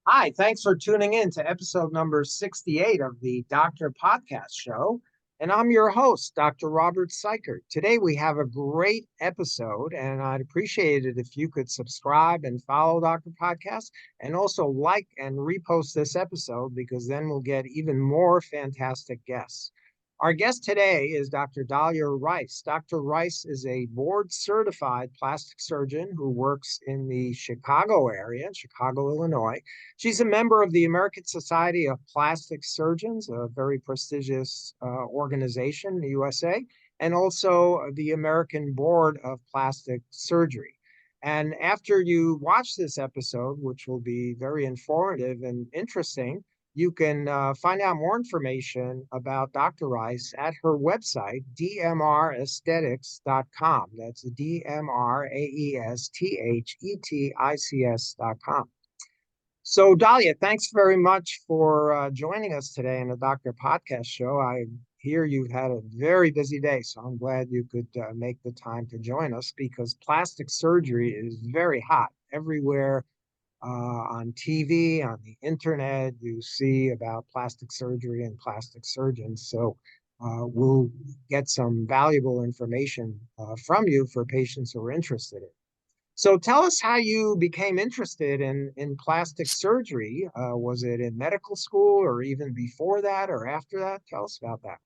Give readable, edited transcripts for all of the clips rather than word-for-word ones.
Hi, thanks for tuning in to episode number 68 of the Doctor Podcast Show. And I'm your host, Dr. Robert Seichert. Today we have a great episode, and I'd appreciate it if you could subscribe and follow Doctor Podcast and also like and repost this episode because then we'll get even more fantastic guests. Our guest today is Dr. Dahlia Rice. Dr. Rice is a board certified plastic surgeon who works in the Chicago area, Chicago, Illinois. She's a member of the American Society of Plastic Surgeons, a very prestigious organization in the USA, and also the American Board of Plastic Surgery. And after you watch this episode, which will be very informative and interesting, you can find out more information about Dr. Rice at her website, dmraesthetics.com. That's dmraesthetics.com. So, Dahlia, thanks very much for joining us today in the Doctor Podcast Show. I hear you've had a very busy day, so I'm glad you could make the time to join us because plastic surgery is very hot everywhere on TV, on the internet. You see about plastic surgery and plastic surgeons. So, we'll get some valuable information from you for patients who are interested in it. So tell us how you became interested in plastic surgery. Was it in medical school or even before that or after that? Tell us about that.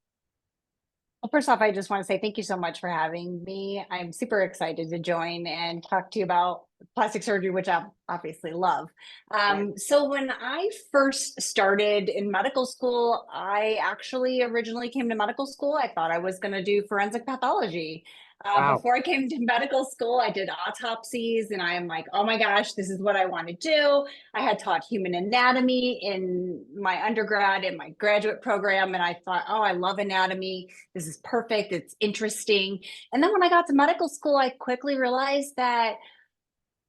Well, first off, I just want to say thank you so much for having me. I'm super excited to join and talk to you about plastic surgery, which I obviously love. Right. So when I first started in medical school, I actually originally came to medical school. I thought I was going to do forensic pathology. Wow. Before I came to medical school, I did autopsies, and I am like, oh my gosh, this is what I want to do. I had taught human anatomy in my undergrad and my graduate program, and I thought, oh, I love anatomy. This is perfect. It's interesting. And then when I got to medical school, I quickly realized that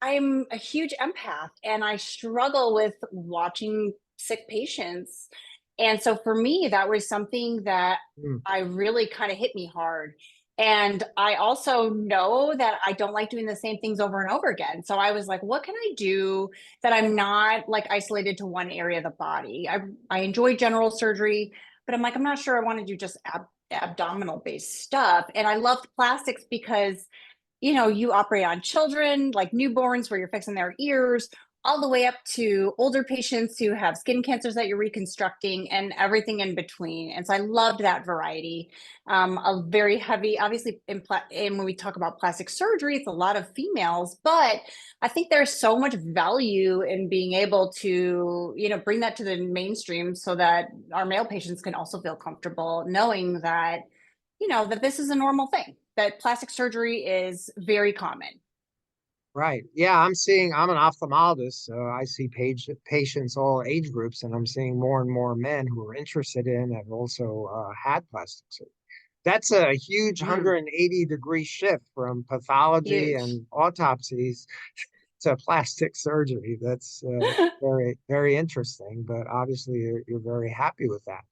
I'm a huge empath and I struggle with watching sick patients. And so for me, that was something that Mm. I really kind of hit me hard. And I also know that I don't like doing the same things over and over again. So I was like, what can I do that I'm not like isolated to one area of the body? I enjoy general surgery, but I'm like, I'm not sure I want to do just abdominal based stuff. And I loved plastics because you operate on children like newborns where you're fixing their ears, all the way up to older patients who have skin cancers that you're reconstructing and everything in between. And so I loved that variety. A very heavy, obviously, and when we talk about plastic surgery, it's a lot of females, but I think there's so much value in being able to, bring that to the mainstream so that our male patients can also feel comfortable knowing that that this is a normal thing, that plastic surgery is very common. Right. Yeah, I'm an ophthalmologist, so I see patients all age groups, and I'm seeing more and more men who are interested in have also had plastic surgery. That's a huge Mm, 180-degree shift from pathology huge. and autopsies to plastic surgery. That's very, very interesting, but obviously you're very happy with that.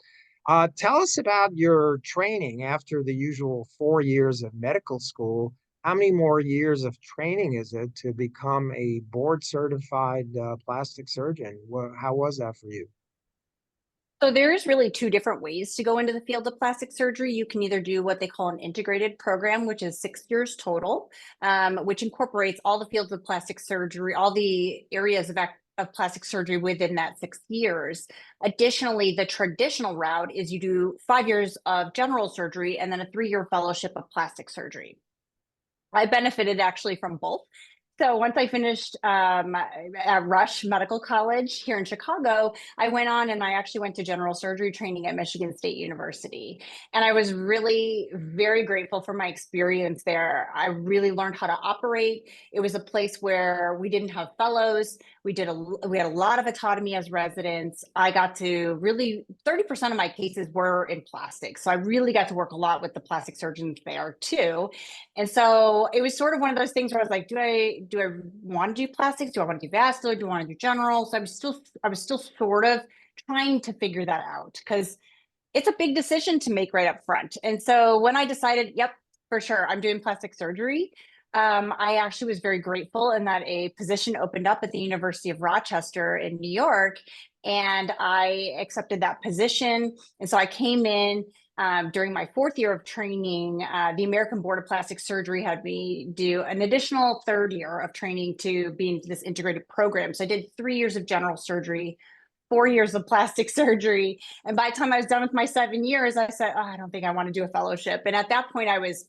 Tell us about your training after the usual 4 years of medical school. How many more years of training is it to become a board certified plastic surgeon? How was that for you? So there's really two different ways to go into the field of plastic surgery. You can either do what they call an integrated program, which is 6 years total, which incorporates all the fields of plastic surgery, all the areas of plastic surgery within that 6 years. Additionally, the traditional route is you do 5 years of general surgery and then a 3-year fellowship of plastic surgery. I benefited actually from both. So once I finished at Rush Medical College here in Chicago, I went on and I actually went to general surgery training at Michigan State University. And I was really very grateful for my experience there. I really learned how to operate. It was a place where we didn't have fellows. We had a lot of autonomy as residents. I got to really 30% of my cases were in plastic. So I really got to work a lot with the plastic surgeons there too. And so it was sort of one of those things where I was like, do I want to do plastics? Do I want to do vascular? Do I want to do general? So I was still sort of trying to figure that out because it's a big decision to make right up front. And so when I decided, yep, for sure, I'm doing plastic surgery, I actually was very grateful in that a position opened up at the University of Rochester in New York, and I accepted that position. And so I came in during my 4th year of training. The American Board of Plastic Surgery had me do an additional 3rd year of training to be in this integrated program. So I did 3 years of general surgery, 4 years of plastic surgery. And by the time I was done with my 7 years, I said, oh, I don't think I want to do a fellowship. And at that point, I was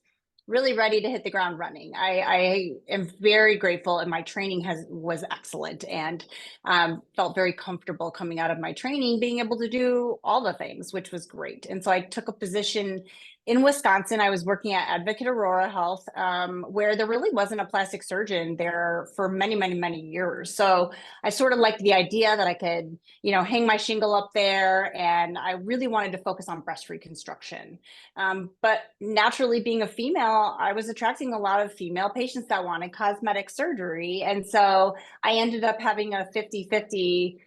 really ready to hit the ground running. I am very grateful, and my training was excellent, and felt very comfortable coming out of my training, being able to do all the things, which was great. And so I took a position in Wisconsin. I was working at Advocate Aurora Health, where there really wasn't a plastic surgeon there for many, many, many years. So I sort of liked the idea that I could, hang my shingle up there, and I really wanted to focus on breast reconstruction. But naturally, being a female, I was attracting a lot of female patients that wanted cosmetic surgery. And so I ended up having a 50-50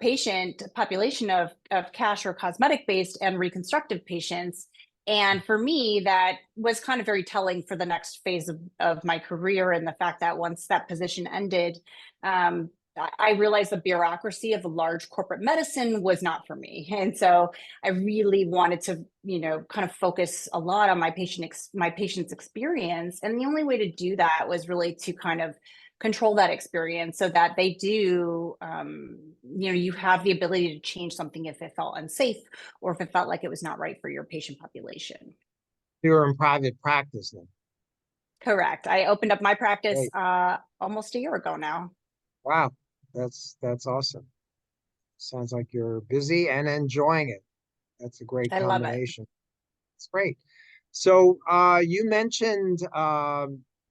patient population of cash or cosmetic based and reconstructive patients. And for me, that was kind of very telling for the next phase of my career. And the fact that once that position ended, I realized the bureaucracy of large corporate medicine was not for me. And so I really wanted to, kind of focus a lot on my patient's experience. And the only way to do that was really to kind of control that experience so that they do, you have the ability to change something if it felt unsafe or if it felt like it was not right for your patient population. You were in private practice then. Correct. I opened up my practice Great. almost a year ago now. Wow, that's awesome. Sounds like you're busy and enjoying it. That's a great I love it. combination. It's great. So you mentioned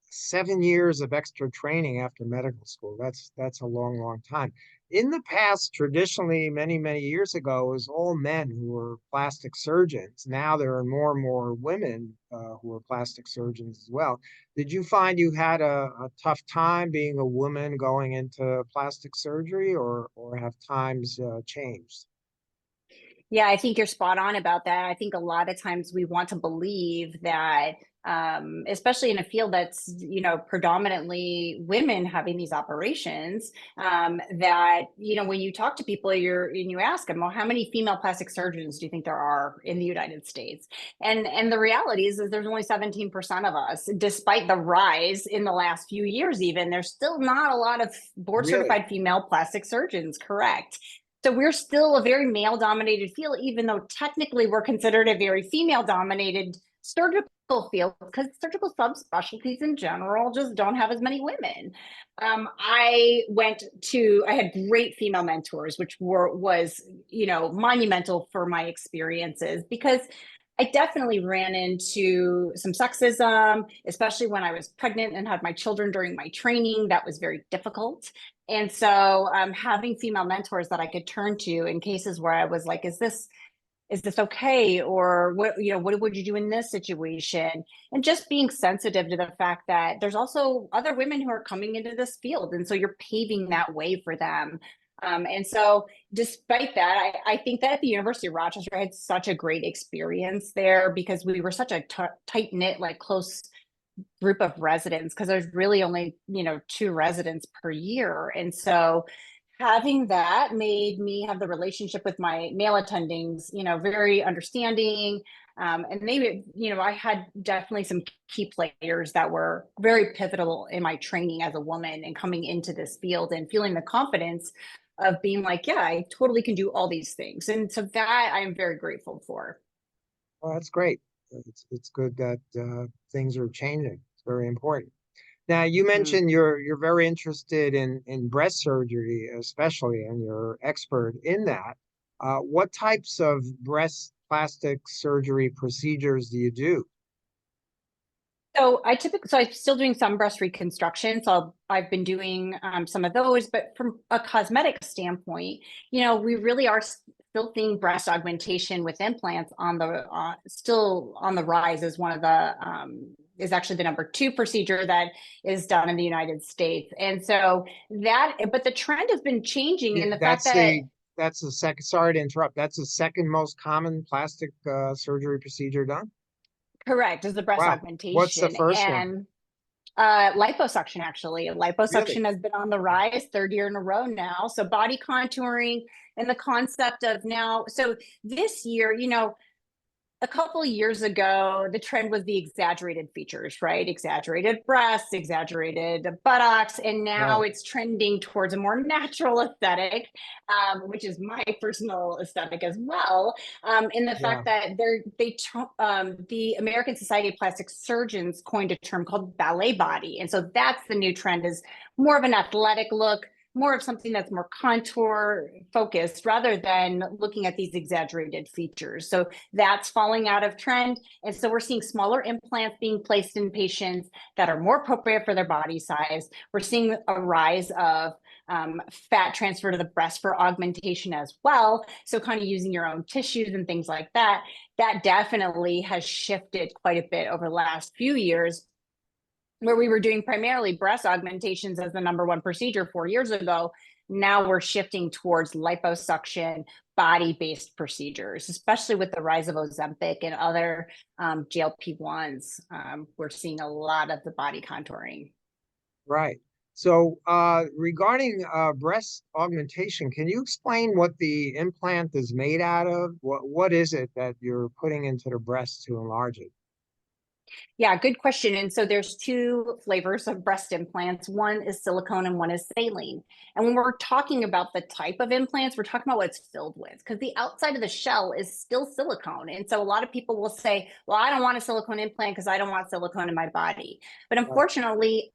7 years of extra training after medical school. That's a long, long time. In the past, traditionally, many, many years ago, it was all men who were plastic surgeons. Now there are more and more women who are plastic surgeons as well. Did you find you had a tough time being a woman going into plastic surgery, or have times changed? Yeah, I think you're spot on about that. I think a lot of times we want to believe that, especially in a field that's, predominantly women having these operations, that, when you talk to people, and you ask them, well, how many female plastic surgeons do you think there are in the United States? And the reality is there's only 17% of us, despite the rise in the last few years, even there's still not a lot of board Really? certified female plastic surgeons, correct? So we're still a very male dominated field, even though technically we're considered a very female dominated surgical field, because surgical subspecialties in general just don't have as many women. I had great female mentors, which was monumental for my experiences, because I definitely ran into some sexism, especially when I was pregnant and had my children during my training. That was very difficult. And so having female mentors that I could turn to in cases where I was like, is this okay? Or what would you do in this situation? And just being sensitive to the fact that there's also other women who are coming into this field. And so you're paving that way for them. And so despite that, I think that at the University of Rochester, I had such a great experience there because we were such a tight knit, like close group of residents, because there's really only 2 residents per year. And so having that made me have the relationship with my male attendings, very understanding. And maybe, I had definitely some key players that were very pivotal in my training as a woman and coming into this field and feeling the confidence of being like, yeah, I totally can do all these things. And so that I am very grateful for. Well, that's great. It's good that things are changing. It's very important. Now, you Mm. mentioned you're very interested in breast surgery, especially, and you're expert in that. What types of breast plastic surgery procedures do you do? So I'm still doing some breast reconstruction. So I've been doing some of those, but from a cosmetic standpoint, we really are still seeing breast augmentation with implants still on the rise as one of the is actually the number 2 procedure that is done in the United States. And so but the trend has been changing in the fact That's that. that's the second. Sorry to interrupt. That's the second most common plastic surgery procedure done. Correct, is the breast Wow. What's the augmentation. first one? And Liposuction, actually. Really? Liposuction has been on the rise, third year in a row now. So body contouring and the concept of now. So this year, a couple of years ago, the trend was the exaggerated features, right? Exaggerated breasts, exaggerated buttocks, and now Right. it's trending towards a more natural aesthetic, which is my personal aesthetic as well. In the Yeah. fact that the American Society of Plastic Surgeons coined a term called ballet body, and so that's the new trend: is more of an athletic look, more of something that's more contour focused rather than looking at these exaggerated features. So that's falling out of trend. And so we're seeing smaller implants being placed in patients that are more appropriate for their body size. We're seeing a rise of fat transfer to the breast for augmentation as well. So kind of using your own tissues and things like that. That definitely has shifted quite a bit over the last few years, where we were doing primarily breast augmentations as the number one procedure 4 years ago. Now we're shifting towards liposuction, body-based procedures, especially with the rise of Ozempic and other GLP-1s. We're seeing a lot of the body contouring. Right. So, regarding breast augmentation, can you explain what the implant is made out of? What is it that you're putting into the breast to enlarge it? Yeah, good question. And so there's two flavors of breast implants. One is silicone and one is saline. And when we're talking about the type of implants, we're talking about what it's filled with, because the outside of the shell is still silicone. And so a lot of people will say, well, I don't want a silicone implant because I don't want silicone in my body. But Right. unfortunately,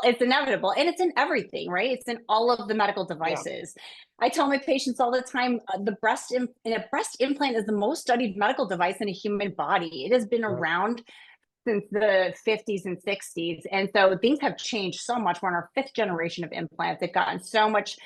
it's inevitable, and it's in everything, right? It's in all of the medical Yeah. devices. I tell my patients all the time, a breast implant is the most studied medical device in a human body. It has been Right. around since the 50s and 60s. And so things have changed so much. We're on our fifth generation of implants. They've gotten so much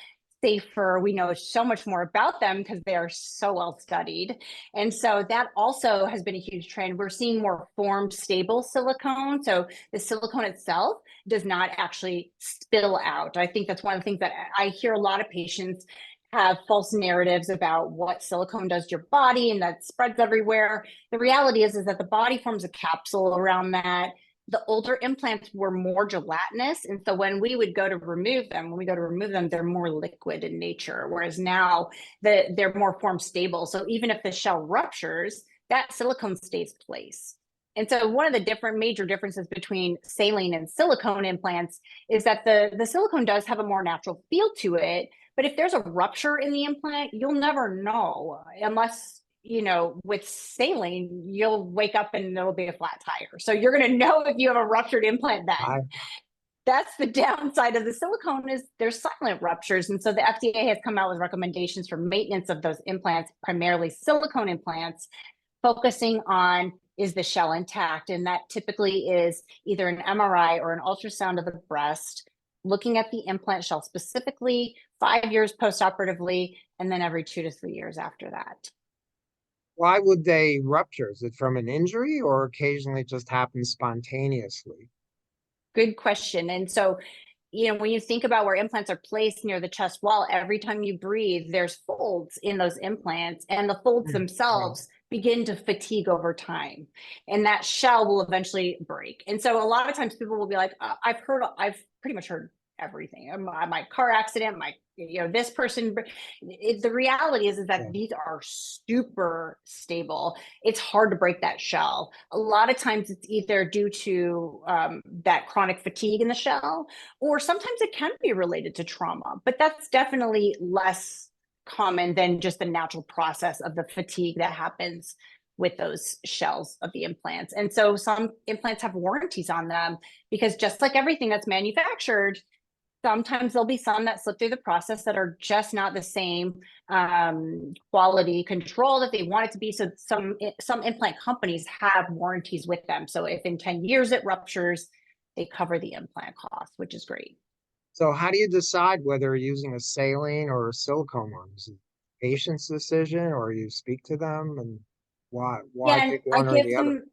safer. We know so much more about them because they are so well studied. And so that also has been a huge trend. We're seeing more formed, stable silicone. So the silicone itself does not actually spill out. I think that's one of the things that I hear a lot of patients have false narratives about what silicone does to your body and that spreads everywhere. The reality is that the body forms a capsule around that. The older implants were more gelatinous. And so when we would go to remove them, they're more liquid in nature. Whereas now they're more form stable. So even if the shell ruptures, that silicone stays place. And so one of the major differences between saline and silicone implants is that the silicone does have a more natural feel to it. But if there's a rupture in the implant, you'll never know unless, with saline, you'll wake up and it'll be a flat tire. So you're going to know if you have a ruptured implant then. I, That's the downside of the silicone, is there's silent ruptures. And so the FDA has come out with recommendations for maintenance of those implants, primarily silicone implants, focusing on, is the shell intact? And that typically is either an MRI or an ultrasound of the breast, looking at the implant shell specifically, 5 years postoperatively, and then every 2 to 3 years after that. why would they rupture? Is it from an injury or occasionally it just happens spontaneously? Good question. And so, when you think about where implants are placed near the chest wall, every time you breathe, there's folds in those implants, and the folds Right. themselves begin to fatigue over time, and that shell will eventually break. And so a lot of times people will be like, I've pretty much heard everything. My car accident, this person. The reality is Yeah. that these are super stable. It's hard to break that shell. A lot of times it's either due to that chronic fatigue in the shell, or sometimes it can be related to trauma, but that's definitely less common than just the natural process of the fatigue that happens with those shells of the implants. And so some implants have warranties on them, because just like everything that's manufactured, sometimes there'll be some that slip through the process that are just not the same quality control that they want it to be. So some implant companies have warranties with them. So if in 10 years it ruptures, they cover the implant cost, which is great. So how do you decide whether you're using a saline or a silicone one? Is it patient's decision or you speak to them, and why Yeah, and pick one or the other?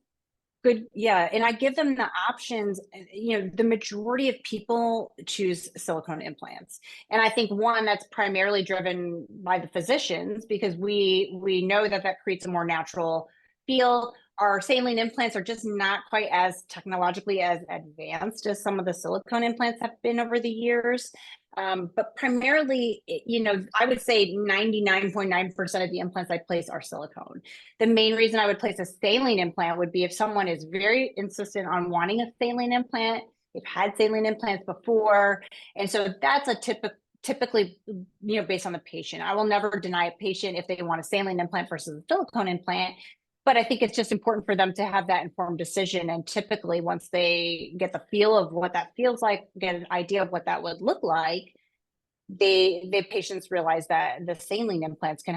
I give them the options. The majority of people choose silicone implants. And I think, one, that's primarily driven by the physicians, because we know that creates a more natural feel. our saline implants are just not quite as technologically as advanced as some of the silicone implants have been over the years. But primarily, I would say 99.9% of the implants I place are silicone. The main reason I would place a saline implant would be if someone is very insistent on wanting a saline implant, they've had saline implants before. And so that's a typically, based on the patient. I will never deny a patient if they want a saline implant versus a silicone implant. But I think it's just important for them to have that informed decision. And typically, once they get the feel of what that feels like, get an idea of what that would look like, the patients realize that the saline implants can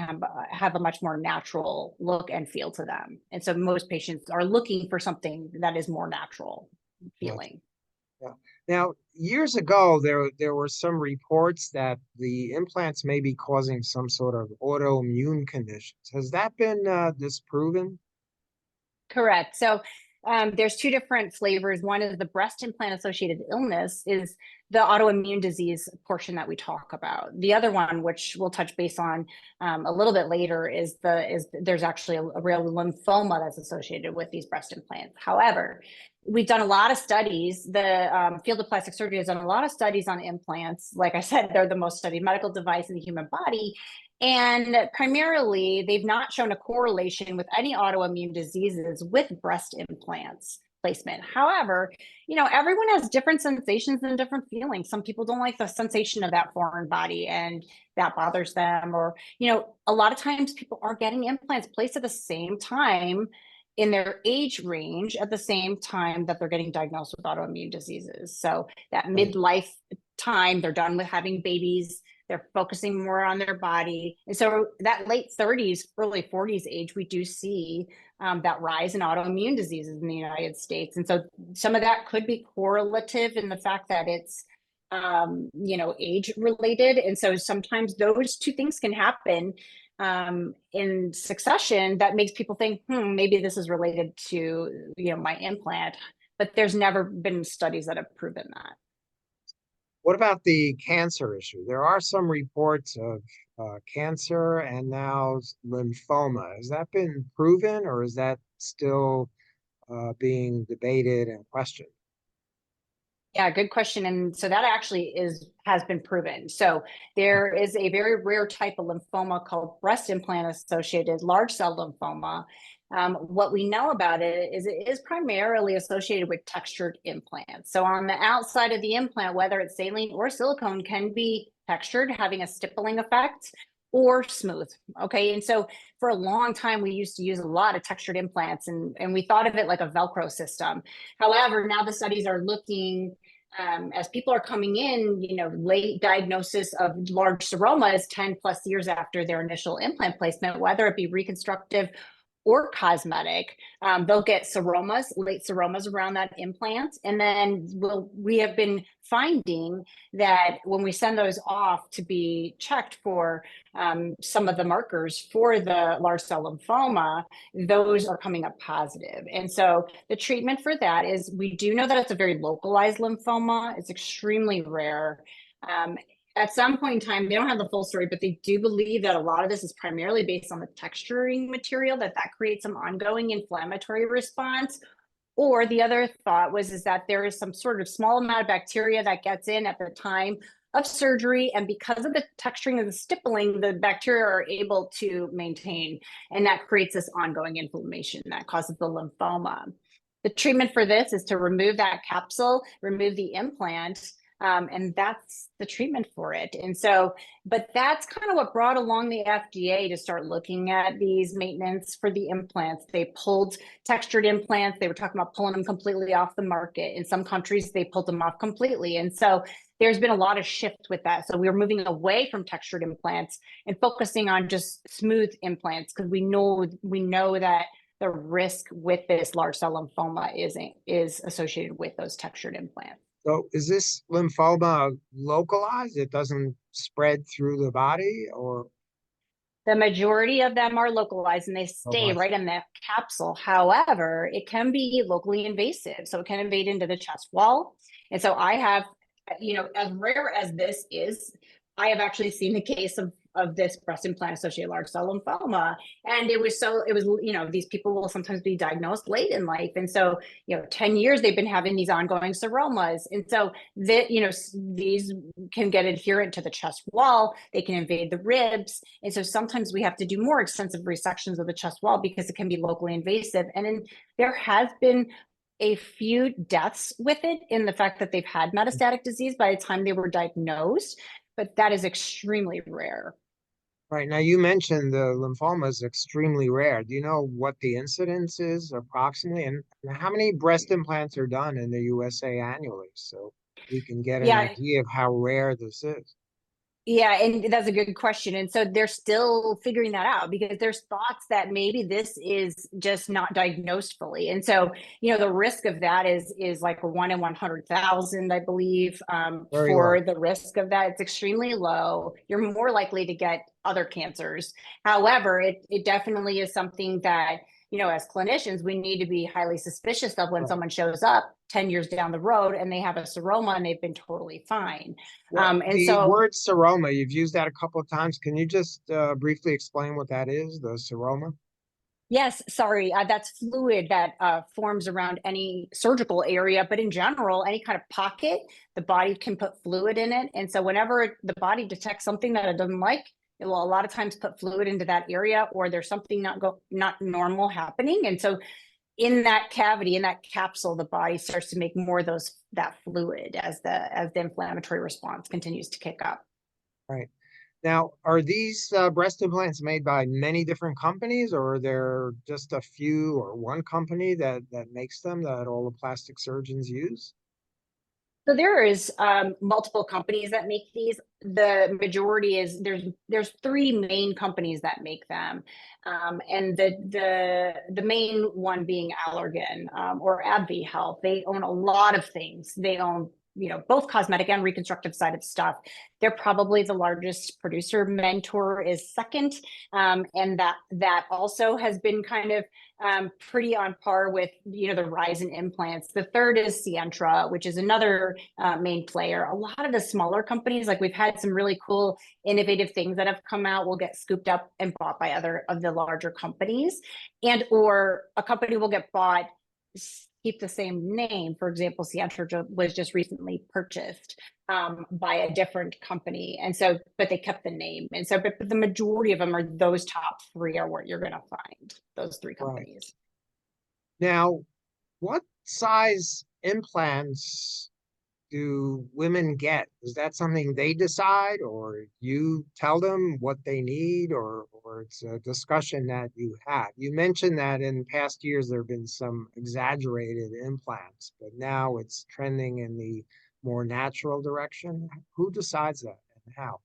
have a much more natural look and feel to them. And so most patients are looking for something that is more natural feeling. Yeah. Now, years ago, there were some reports that the implants may be causing some sort of autoimmune conditions. Has that been disproven? Correct. So there's two different flavors. One is the breast implant associated illness is the autoimmune disease portion that we talk about. The other one, which we'll touch base on a little bit later, is there's actually a real lymphoma that's associated with these breast implants. However, we've done a lot of studies. The field of plastic surgery has done a lot of studies on implants. Like I said, they're the most studied medical device in the human body. And primarily, they've not shown a correlation with any autoimmune diseases with breast implants placement. However, everyone has different sensations and different feelings. Some people don't like the sensation of that foreign body and that bothers them. Or, a lot of times people are getting implants placed at the same time in their age range at the same time that they're getting diagnosed with autoimmune diseases. So that midlife time, they're done with having babies, they're focusing more on their body. And so that late 30s, early 40s age, we do see that rise in autoimmune diseases in the United States. And so some of that could be correlative in the fact that it's, age related. And so sometimes those two things can happen in succession that makes people think, maybe this is related to, my implant. But there's never been studies that have proven that. What about the cancer issue? There are some reports of cancer and now lymphoma. Has that been proven, or is that still being debated and questioned? Yeah, good question. And so that actually has been proven. So there is a very rare type of lymphoma called breast implant associated large cell lymphoma. What we know about it is primarily associated with textured implants. So on the outside of the implant, whether it's saline or silicone, can be textured, having a stippling effect, or smooth. Okay. And so for a long time, we used to use a lot of textured implants and we thought of it like a Velcro system. However, now the studies are looking as people are coming in, late diagnosis of large seromas 10 plus years after their initial implant placement, whether it be reconstructive or cosmetic, they'll get late seromas around that implant. And then we have been finding that when we send those off to be checked for some of the markers for the large cell lymphoma, those are coming up positive. And so the treatment for that is, we do know that it's a very localized lymphoma. It's extremely rare. At some point in time, they don't have the full story, but they do believe that a lot of this is primarily based on the texturing material, that creates some ongoing inflammatory response. Or the other thought is that there is some sort of small amount of bacteria that gets in at the time of surgery. And because of the texturing of the stippling, the bacteria are able to maintain, and that creates this ongoing inflammation that causes the lymphoma. The treatment for this is to remove that capsule, remove the implant, and that's the treatment for it. And so, but that's kind of what brought along the FDA to start looking at these maintenance for the implants. They pulled textured implants. They were talking about pulling them completely off the market. In some countries, they pulled them off completely. And so there's been a lot of shift with that. So we're moving away from textured implants and focusing on just smooth implants, because we know that the risk with this large cell lymphoma is associated with those textured implants. So is this lymphoma localized? It doesn't spread through the body, or? The majority of them are localized and they stay right in the capsule. However, it can be locally invasive. So it can invade into the chest wall. And so I have, as rare as this is, I have actually seen a case of this breast implant associated large cell lymphoma. And it was, these people will sometimes be diagnosed late in life. And so, 10 years they've been having these ongoing seromas. And so that, these can get adherent to the chest wall, they can invade the ribs. And so sometimes we have to do more extensive resections of the chest wall because it can be locally invasive. And there has been a few deaths with it in the fact that they've had metastatic disease by the time they were diagnosed, but that is extremely rare. Right. Now, you mentioned the lymphoma is extremely rare. Do you know what the incidence is approximately? And how many breast implants are done in the USA annually? So we can get an Yeah, idea of how rare this is. Yeah, and that's a good question. And so they're still figuring that out because there's thoughts that maybe this is just not diagnosed fully. And so, the risk of that is like a 1 in 100,000, I believe. Very low. For the risk of that, it's extremely low. You're more likely to get other cancers. However, it definitely is something that, as clinicians, we need to be highly suspicious of when Right. someone shows up 10 years down the road and they have a seroma and they've been totally fine. Well, And the so word seroma, you've used that a couple of times. Can you just briefly explain what that is, the seroma? Yes, sorry. That's fluid that forms around any surgical area, but in general, any kind of pocket, the body can put fluid in it. And so whenever the body detects something that it doesn't like, it will a lot of times put fluid into that area, or there's something not normal happening. And so in that cavity, in that capsule, the body starts to make more of that fluid as the inflammatory response continues to kick up. Right. Now, are these breast implants made by many different companies, or are there just a few or one company that makes them that all the plastic surgeons use? So there is multiple companies that make these. The majority is there's three main companies that make them, and the main one being Allergan or AbbVie Health. They own a lot of things. They own both cosmetic and reconstructive side of stuff. They're probably the largest producer. Mentor is second, and that also has been kind of pretty on par with the rise in implants. The third is Sientra, which is another main player. A lot of the smaller companies, like we've had some really cool innovative things that have come out, will get scooped up and bought by other of the larger companies, and or a company will get bought, keep the same name. For example, Sientra was just recently purchased by a different company, and so but they kept the name. And so but the majority of them are those top three are what you're going to find, those three Right. companies. Now, what size implants do women get? Is that something they decide, or you tell them what they need, or it's a discussion that you have? You mentioned that in past years there have been some exaggerated implants, but now it's trending in the more natural direction. Who decides that and how?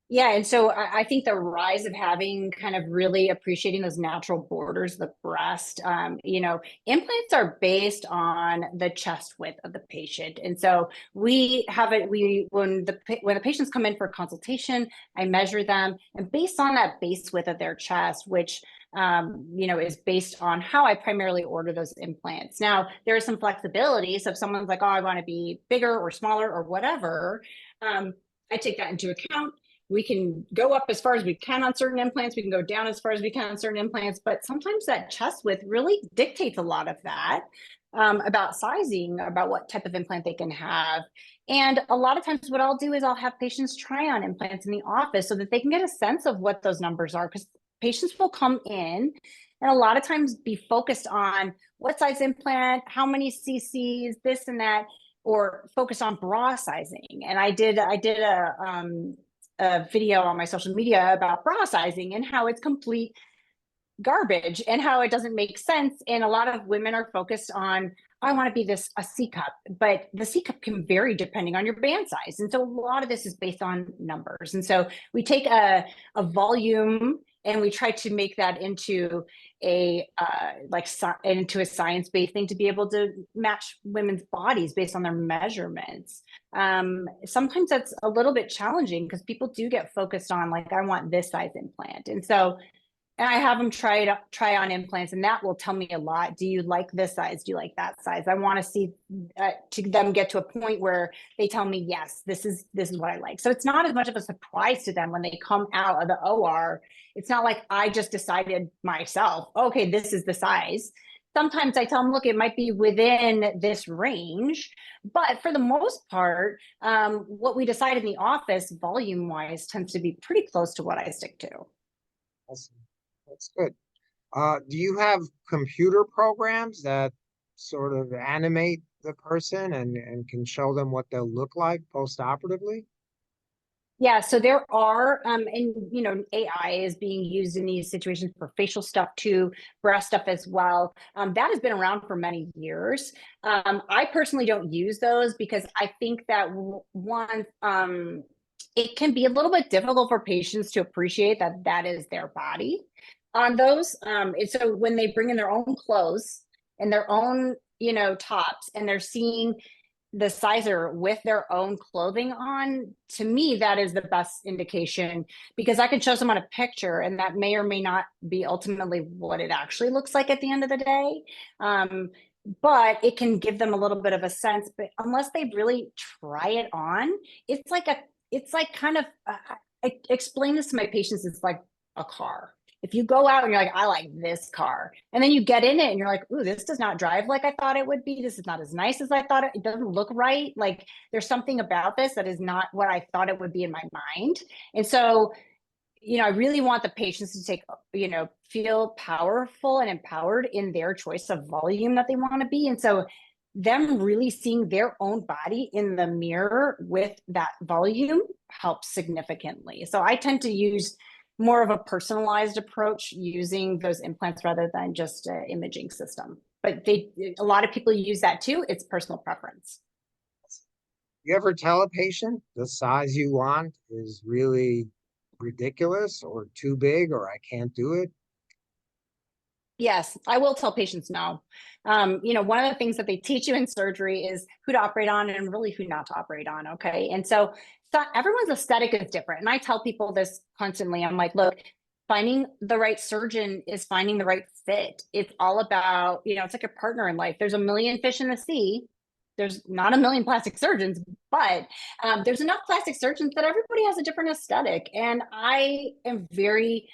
Yeah, and so I think the rise of having kind of really appreciating those natural borders of the breast, implants are based on the chest width of the patient, and so we have it. When the patients come in for a consultation, I measure them, and based on that base width of their chest, which is based on how I primarily order those implants. Now there is some flexibility, so if someone's like, "Oh, I want to be bigger or smaller or whatever," I take that into account. We can go up as far as we can on certain implants. We can go down as far as we can on certain implants, but sometimes that chest width really dictates a lot of that about sizing, about what type of implant they can have. And a lot of times what I'll do is I'll have patients try on implants in the office so that they can get a sense of what those numbers are, because patients will come in and a lot of times be focused on what size implant, how many cc's, this and that, or focus on bra sizing. And I did a video on my social media about bra sizing and how it's complete garbage and how it doesn't make sense. And a lot of women are focused on, I want to be a C cup, but the C cup can vary depending on your band size. And so a lot of this is based on numbers. And so we take a volume and we try to make that into into a science-based thing to be able to match women's bodies based on their measurements. Sometimes that's a little bit challenging because people do get focused on, like, I want this size implant. And so And I have them try on implants, and that will tell me a lot. Do you like this size? Do you like that size? I want to see to them get to a point where they tell me, yes, this is what I like. So it's not as much of a surprise to them when they come out of the OR. It's not like I just decided myself, okay, this is the size. Sometimes I tell them, look, it might be within this range, but for the most part, what we decide in the office, volume wise, tends to be pretty close to what I stick to. That's good. Do you have computer programs that sort of animate the person and can show them what they'll look like post-operatively? Yeah, so there are, and AI is being used in these situations for facial stuff too, breast stuff as well. That has been around for many years. I personally don't use those because I think that one, it can be a little bit difficult for patients to appreciate that that is their body on those. And so when they bring in their own clothes and their own, tops, and they're seeing the sizer with their own clothing on, to me, that is the best indication, because I can show someone a picture and that may or may not be ultimately what it actually looks like at the end of the day. But it can give them a little bit of a sense, but unless they really try it on, it's like kind of, I explain this to my patients, it's like a car. If you go out and you're like, I like this car, and then you get in it and you're like, ooh, this does not drive like I thought it would be. This is not as nice as I thought it doesn't look right. Like there's something about this that is not what I thought it would be in my mind. And so, I really want the patients to take, feel powerful and empowered in their choice of volume that they want to be. And so them really seeing their own body in the mirror with that volume helps significantly. So I tend to use more of a personalized approach using those implants rather than just an imaging system. But a lot of people use that too. It's personal preference. You ever tell a patient the size you want is really ridiculous or too big or I can't do it? Yes, I will tell patients no. One of the things that they teach you in surgery is who to operate on and really who not to operate on. Okay. And so everyone's aesthetic is different. And I tell people this constantly. I'm like, look, finding the right surgeon is finding the right fit. It's all about, it's like a partner in life. There's a million fish in the sea. There's not a million plastic surgeons, but there's enough plastic surgeons that everybody has a different aesthetic. And I am very,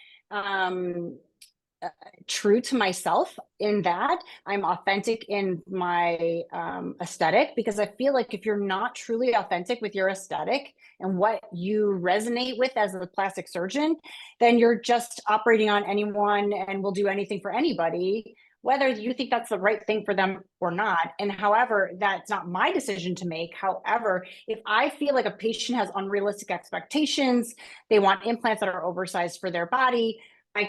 true to myself in that I'm authentic in my aesthetic, because I feel like if you're not truly authentic with your aesthetic and what you resonate with as a plastic surgeon, then you're just operating on anyone and will do anything for anybody, whether you think that's the right thing for them or not. And however, that's not my decision to make. However, if I feel like a patient has unrealistic expectations, they want implants that are oversized for their body, I,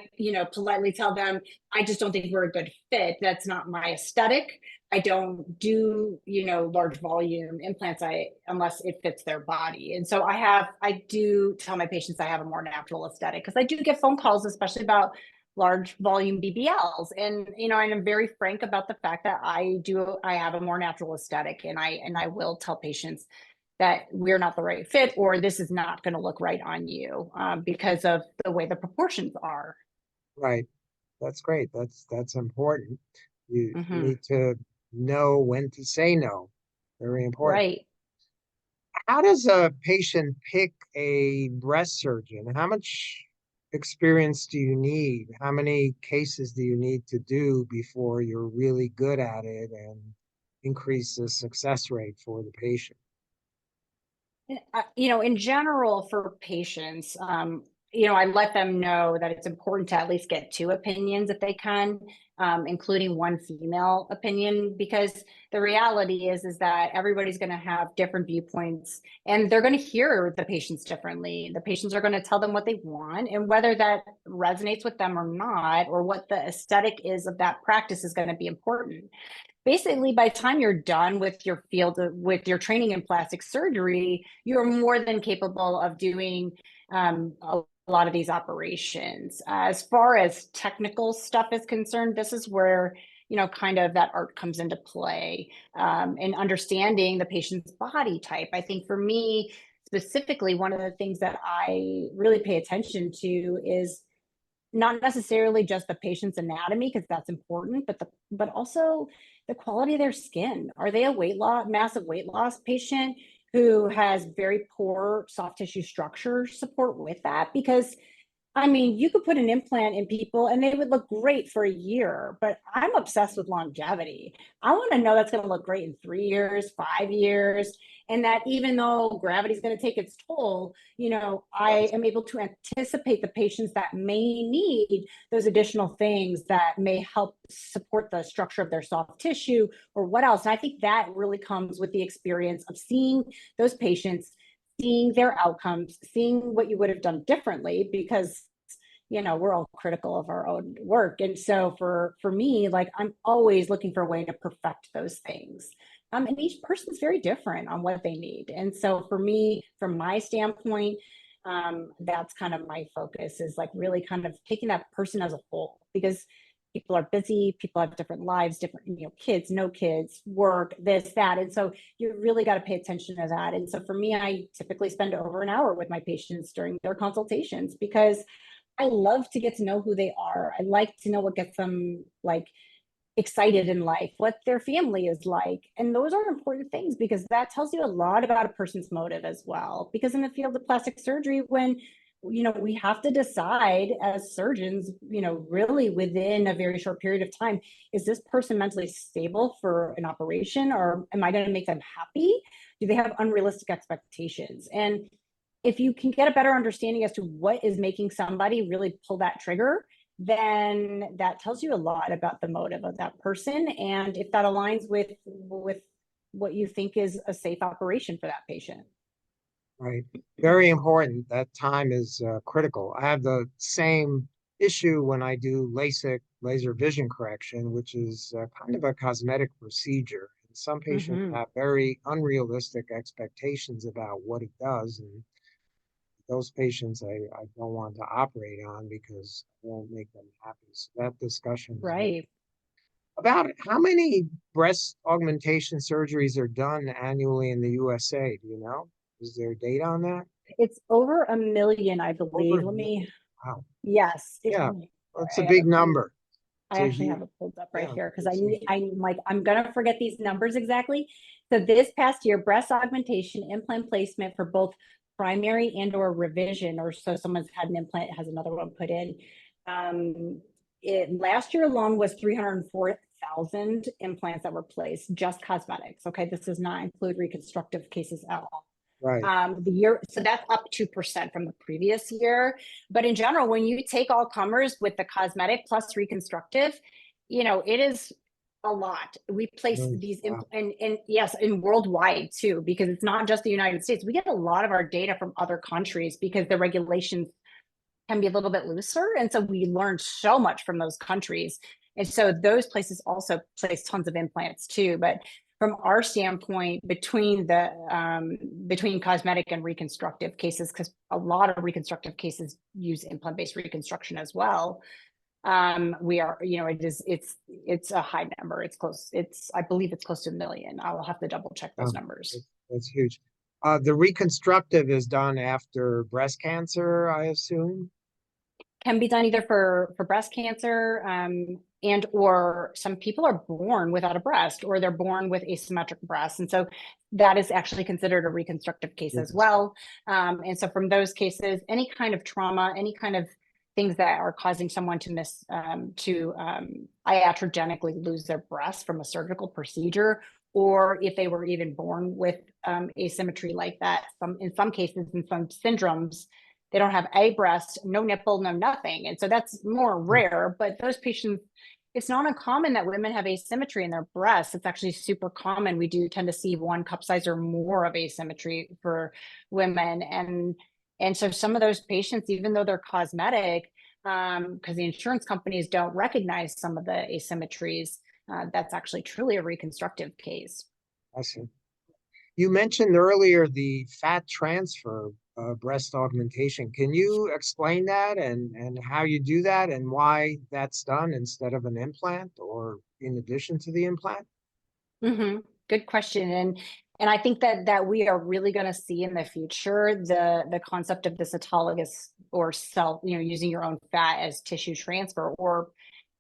politely tell them, I just don't think we're a good fit. That's not my aesthetic. I don't do, large volume implants unless it fits their body. And so I do tell my patients I have a more natural aesthetic, because I do get phone calls, especially about large volume BBLs. And, and I'm very frank about the fact that I have a more natural aesthetic, and I will tell patients that we're not the right fit, or this is not going to look right on you because of the way the proportions are. Right. That's great. That's important. You Mm-hmm. need to know when to say no. Very important. Right. How does a patient pick a breast surgeon? How much experience do you need? How many cases do you need to do before you're really good at it and increase the success rate for the patient? In general for patients, I let them know that it's important to at least get two opinions if they can, including one female opinion, because the reality is that everybody's going to have different viewpoints and they're going to hear the patients differently. The patients are going to tell them what they want, and whether that resonates with them or not, or what the aesthetic is of that practice, is going to be important. Basically, by the time you're done with your with your training in plastic surgery, you're more than capable of doing a lot of these operations. As far as technical stuff is concerned, this is where, kind of that art comes into play, and understanding the patient's body type. I think for me specifically, one of the things that I really pay attention to is not necessarily just the patient's anatomy, because that's important, but also the quality of their skin. Are they a massive weight loss patient who has very poor soft tissue structure support with that? Because I mean, you could put an implant in people and they would look great for a year, but I'm obsessed with longevity. I want to know that's going to look great in 3 years, 5 years, and that even though gravity is going to take its toll, I am able to anticipate the patients that may need those additional things that may help support the structure of their soft tissue or what else. And I think that really comes with the experience of seeing those patients, seeing their outcomes, seeing what you would have done differently, because we're all critical of our own work. And so for me, like, I'm always looking for a way to perfect those things. And each person's very different on what they need. And so for me, from my standpoint, that's kind of my focus, is like really kind of taking that person as a whole, because people are busy, people have different lives, different, kids, no kids, work, this, that. And so you really got to pay attention to that. And so for me, I typically spend over an hour with my patients during their consultations, because I love to get to know who they are. I like to know what gets them like excited in life, what their family is like. And those are important things, because that tells you a lot about a person's motive as well. Because in the field of plastic surgery, when we have to decide as surgeons, really within a very short period of time, is this person mentally stable for an operation, or am I going to make them happy? Do they have unrealistic expectations? And if you can get a better understanding as to what is making somebody really pull that trigger, then that tells you a lot about the motive of that person, and if that aligns with what you think is a safe operation for that patient. Right. Very important. That time is critical. I have the same issue when I do LASIK, laser vision correction, which is kind of a cosmetic procedure. And some patients have very unrealistic expectations about what it does. And those patients I don't want to operate on because it won't make them happy. So that discussion is Right. about how many breast augmentation surgeries are done annually in the USA. Do you know? Is there data on that? It's over 1 million, I Over believe. a million. Wow. Yes. Yeah, that's a big number. I actually have it pulled up right Yeah, here, because it's a I'm like, I'm gonna forget these numbers exactly. So this past year, breast augmentation implant placement for both primary and or revision, or so someone's had an implant, has another one put in. Last year alone was 304,000 implants that were placed, just cosmetics. Okay, this does not include reconstructive cases at all. right. So that's up 2% from the previous year. But in general, when you take all comers with the cosmetic plus reconstructive, it is a lot. We place these Wow. and yes, and worldwide too, because it's not just the United States. We get a lot of our data from other countries because the regulations can be a little bit looser. And so we learned so much from those countries. And so those places also place tons of implants too. But from our standpoint, between cosmetic and reconstructive cases, because a lot of reconstructive cases use implant-based reconstruction as well, we are, it's a high number. It's close. I believe it's close to 1 million. I'll have to double check those numbers. That's huge. The reconstructive is done after breast cancer, I assume. Can be done either for breast cancer, and or some people are born without a breast, or they're born with asymmetric breasts, and so that is actually considered a reconstructive case as well. And so from those cases, any kind of trauma, any kind of things that are causing someone to iatrogenically lose their breast from a surgical procedure, or if they were even born with asymmetry like that, in some cases, in some syndromes, they don't have a breast, no nipple, no nothing. And so that's more rare, but those patients, it's not uncommon that women have asymmetry in their breasts. It's actually super common. We do tend to see 1 cup size or more of asymmetry for women. And so some of those patients, even though they're cosmetic, because the insurance companies don't recognize some of the asymmetries, that's actually truly a reconstructive case. I see. You mentioned earlier the fat transfer breast augmentation. Can you explain that and how you do that and why that's done instead of an implant or in addition to the implant? Good question. And And I think that we are really going to see in the future the concept of this autologous or cell, using your own fat as tissue transfer, or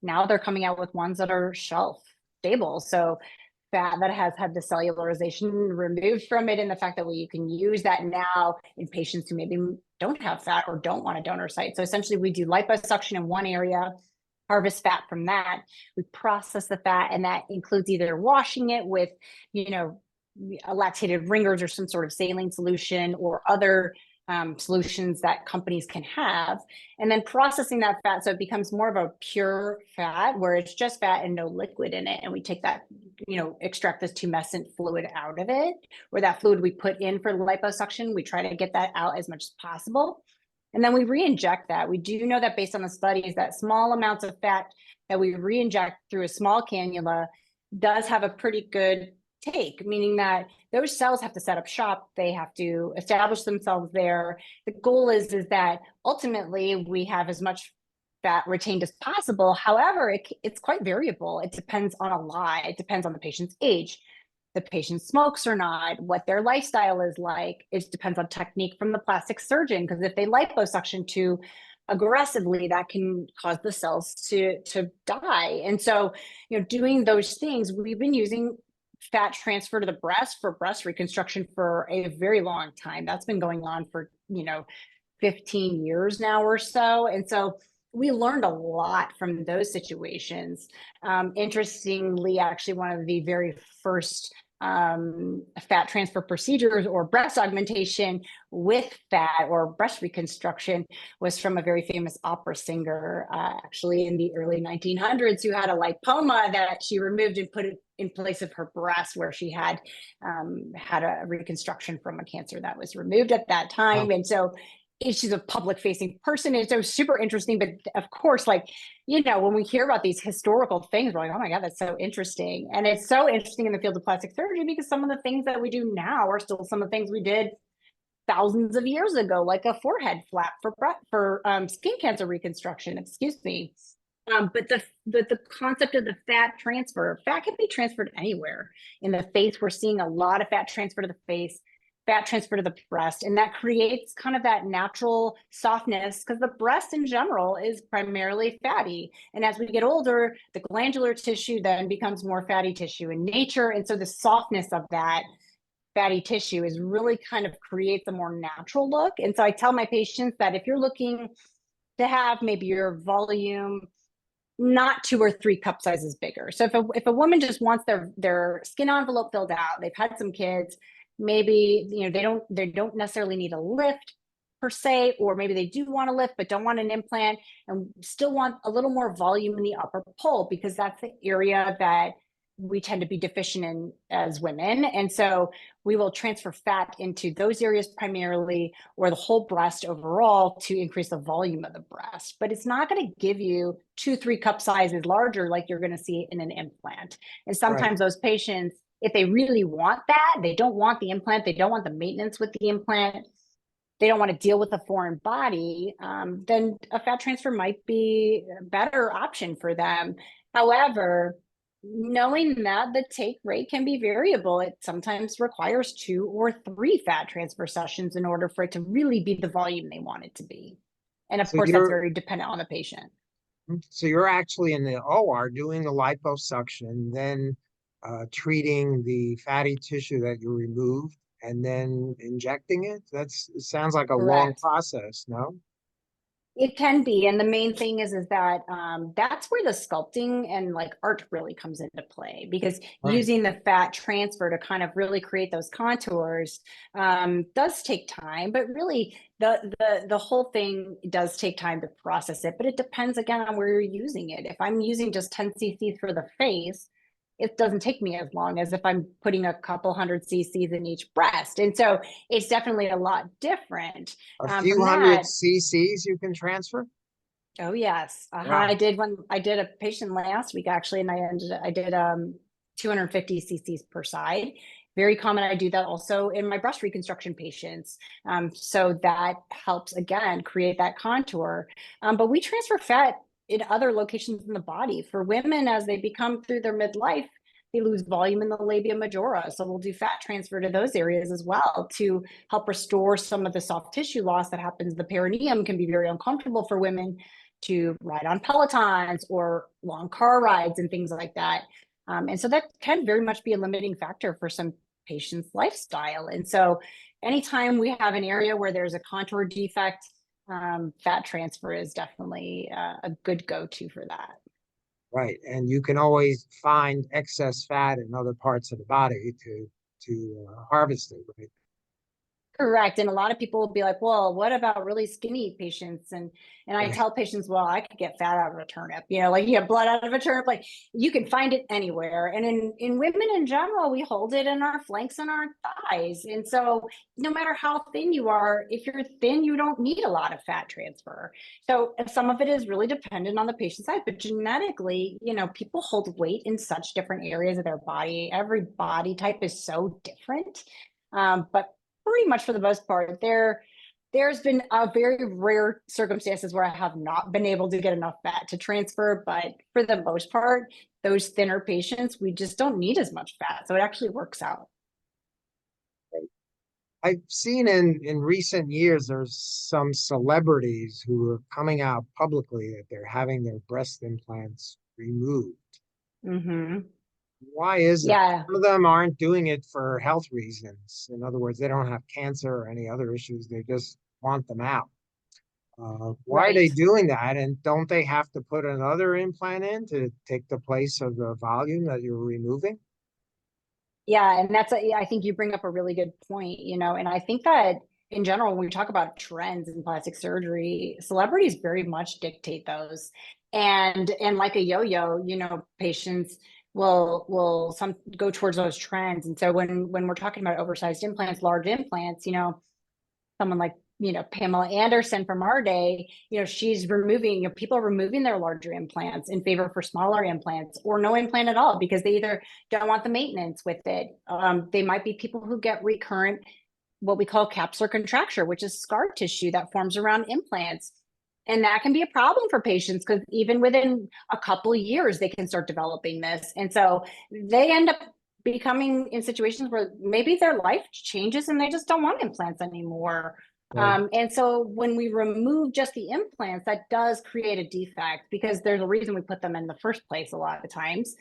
now they're coming out with ones that are shelf stable. So fat that has had the cellularization removed from it, and the fact that you can use that now in patients who maybe don't have fat or don't want a donor site. So essentially we do liposuction in one area, harvest fat from that. We process the fat, and that includes either washing it with, lactated ringers or some sort of saline solution, or other solutions that companies can have, and then processing that fat so it becomes more of a pure fat where it's just fat and no liquid in it. And we take that, extract this tumescent fluid out of it, or that fluid we put in for liposuction, we try to get that out as much as possible. And then we re-inject that. We do know that based on the studies that small amounts of fat that we re-inject through a small cannula does have a pretty good take, meaning that those cells have to set up shop. They have to establish themselves there. The goal is that ultimately we have as much fat retained as possible. However, it's quite variable. It depends on a lot. It depends on the patient's age, the patient smokes or not, what their lifestyle is like. It depends on technique from the plastic surgeon, because if they liposuction too aggressively, that can cause the cells to die. And so, doing those things, we've been using fat transfer to the breast for breast reconstruction for a very long time. That's been going on for 15 years now or so. And so we learned a lot from those situations. Interestingly, actually, one of the very first fat transfer procedures or breast augmentation with fat or breast reconstruction was from a very famous opera singer, actually in the early 1900s, who had a lipoma that she removed and put it in place of her breast, where she had had a reconstruction from a cancer that was removed at that time. And so she's a public facing person. And so super interesting. But of course, when we hear about these historical things, we're like, oh my God, that's so interesting. And it's so interesting in the field of plastic surgery, because some of the things that we do now are still some of the things we did thousands of years ago, like a forehead flap for skin cancer reconstruction, excuse me. But the concept of the fat transfer, fat can be transferred anywhere. In the face, we're seeing a lot of fat transfer to the face, fat transfer to the breast, and that creates kind of that natural softness, because the breast in general is primarily fatty. And as we get older, the glandular tissue then becomes more fatty tissue in nature. And so the softness of that fatty tissue is really kind of creates a more natural look. And so I tell my patients that if you're looking to have maybe your volume not 2 or 3 cup sizes bigger. So if a woman just wants their skin envelope filled out, they've had some kids, maybe they don't necessarily need a lift per se, or maybe they do want a lift but don't want an implant and still want a little more volume in the upper pole, because that's the area that we tend to be deficient in as women. And so we will transfer fat into those areas primarily, or the whole breast overall, to increase the volume of the breast. But it's not going to give you 2-3 cup sizes larger like you're going to see in an implant. And sometimes those patients, if they really want that, they don't want the implant, they don't want the maintenance with the implant, they don't want to deal with a foreign body, then a fat transfer might be a better option for them. However, knowing that the take rate can be variable, it sometimes requires 2 or 3 fat transfer sessions in order for it to really be the volume they want it to be. And of course, that's very dependent on the patient. So you're actually in the OR doing the liposuction, then treating the fatty tissue that you removed, and then injecting it? It sounds like a long process, no? It can be. And the main thing is that that's where the sculpting and art really comes into play, because using the fat transfer to kind of really create those contours does take time. But really, the whole thing does take time to process it. But it depends, again, on where you're using it. If I'm using just 10 cc's for the face, it doesn't take me as long as if I'm putting a couple hundred cc's in each breast. And so it's definitely a lot different. A few hundred cc's you can transfer? Oh, yes. Wow. I did a patient last week, actually, and I did 250 cc's per side. Very common. I do that also in my breast reconstruction patients. So that helps, again, create that contour. But we transfer fat in other locations in the body. For women, as they become through their midlife, they lose volume in the labia majora. So we'll do fat transfer to those areas as well to help restore some of the soft tissue loss that happens. The perineum can be very uncomfortable for women to ride on Pelotons or long car rides and things like that. And so that can very much be a limiting factor for some patients' lifestyle. And so anytime we have an area where there's a contour defect, fat transfer is definitely a good go-to for that. Right. And you can always find excess fat in other parts of the body to harvest it, right? Correct. And a lot of people will be like, well, what about really skinny patients? And I Right. tell patients, well, I could get fat out of a turnip, like you have blood out of a turnip, like you can find it anywhere. And in women in general, we hold it in our flanks and our thighs. And so no matter how thin you are, if you're thin, you don't need a lot of fat transfer. So some of it is really dependent on the patient's size, but genetically, people hold weight in such different areas of their body. Every body type is so different. But pretty much for the most part, there's been a very rare circumstances where I have not been able to get enough fat to transfer, but for the most part, those thinner patients, we just don't need as much fat. So it actually works out. I've seen in recent years, there's some celebrities who are coming out publicly that they're having their breast implants removed. Mm-hmm. Why is that? Yeah. Some of them aren't doing it for health reasons. In other words, they don't have cancer or any other issues. They just want them out. Why are Right. they doing that? And don't they have to put another implant in to take the place of the volume that you're removing? Yeah, and I think you bring up a really good point, and I think that in general, when we talk about trends in plastic surgery, celebrities very much dictate those. And like a yo-yo, patients will some go towards those trends. And so when we're talking about oversized implants, large implants, someone like Pamela Anderson from our day, she's removing, people are removing their larger implants in favor for smaller implants or no implant at all because they either don't want the maintenance with it. They might be people who get recurrent, what we call capsular contracture, which is scar tissue that forms around implants. And that can be a problem for patients because even within a couple of years, they can start developing this. And so they end up becoming in situations where maybe their life changes and they just don't want implants anymore. Right. And so when we remove just the implants, that does create a defect because there's a reason we put them in the first place a lot of the times.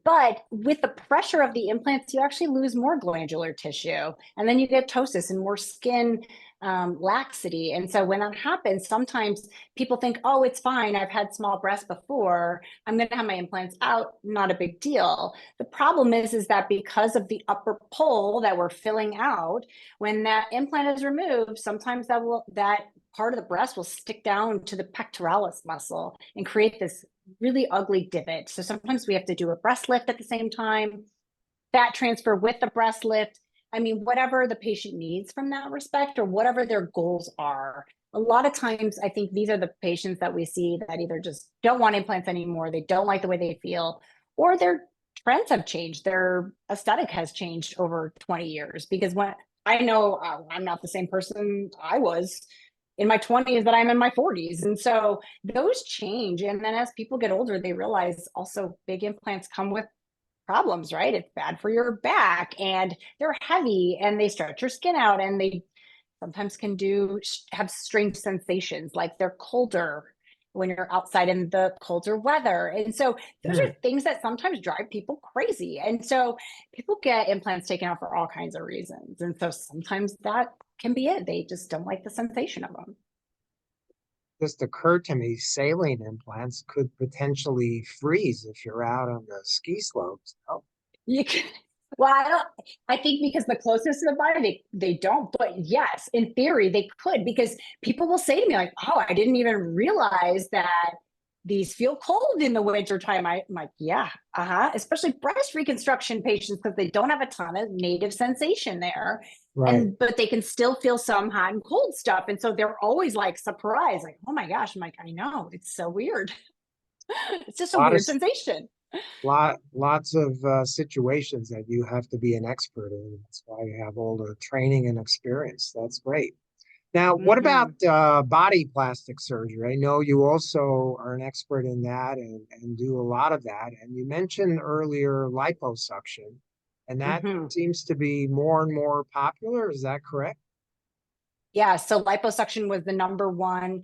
But with the pressure of the implants, you actually lose more glandular tissue. And then you get ptosis and more skin laxity. And so when that happens, sometimes people think, oh, it's fine. I've had small breasts before. I'm going to have my implants out. Not a big deal. The problem is that because of the upper pole that we're filling out, when that implant is removed, sometimes that part of the breast will stick down to the pectoralis muscle and create this really ugly divot. So sometimes we have to do a breast lift at the same time, fat transfer with the breast lift. I mean, whatever the patient needs from that respect or whatever their goals are. A lot of times, I think these are the patients that we see that either just don't want implants anymore, they don't like the way they feel, or their trends have changed. Their aesthetic has changed over 20 years. Because when I know I'm not the same person I was in my 20s that I'm in my 40s. And so those change. And then as people get older, they realize also big implants come with problems, right? It's bad for your back and they're heavy and they stretch your skin out and they sometimes can have strange sensations like they're colder when you're outside in the colder weather. And so those are things that sometimes drive people crazy. And so people get implants taken out for all kinds of reasons. And so sometimes that can be it. They just don't like the sensation of them. Just occurred to me, saline implants could potentially freeze if you're out on the ski slopes. Oh, You can, well, I think because the closest to the body, they don't. But yes, in theory, they could because people will say to me like, "Oh, I didn't even realize that these feel cold in the wintertime." I'm like, "Yeah, especially breast reconstruction patients because they don't have a ton of native sensation there, right. but they can still feel some hot and cold stuff, and so they're always like surprised, like, "Oh my gosh!" I'm like, "I know, it's so weird. It's just A a lot of weird sensation." lots of situations that you have to be an expert in. That's why you have all the training and experience. That's great. Now, what about Mhm. body plastic surgery? I know you also are an expert in that and do a lot of that. And you mentioned earlier liposuction, and that Mhm. seems to be more and more popular. Is that correct? Yeah, so liposuction was the number one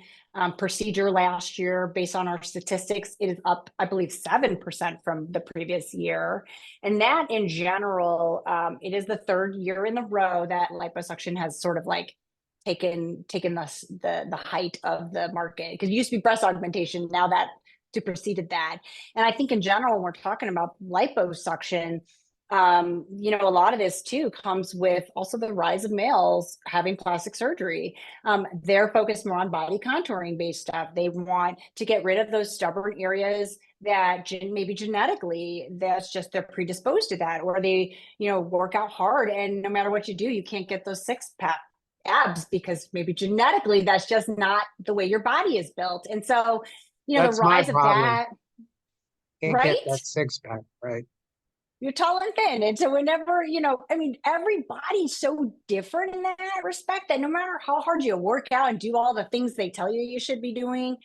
procedure last year based on our statistics. It is up, I believe, 7% from the previous year. And that in general, it is the third year in a row that liposuction has sort of like taken the height of the market. Because it used to be breast augmentation, now that superseded that. And I think in general, when we're talking about liposuction, a lot of this too comes with also the rise of males having plastic surgery. They're focused more on body contouring based stuff. They want to get rid of those stubborn areas that maybe genetically that's just they're predisposed to that, or they, work out hard and no matter what you do, you can't get those six pack abs because maybe genetically that's just not the way your body is built. And so, the That's my rise of problem. that, Can't get right? that six pack, right? You're tall and thin. And so whenever, I mean, everybody's so different in that respect that no matter how hard you work out and do all the things they tell you you should be doing,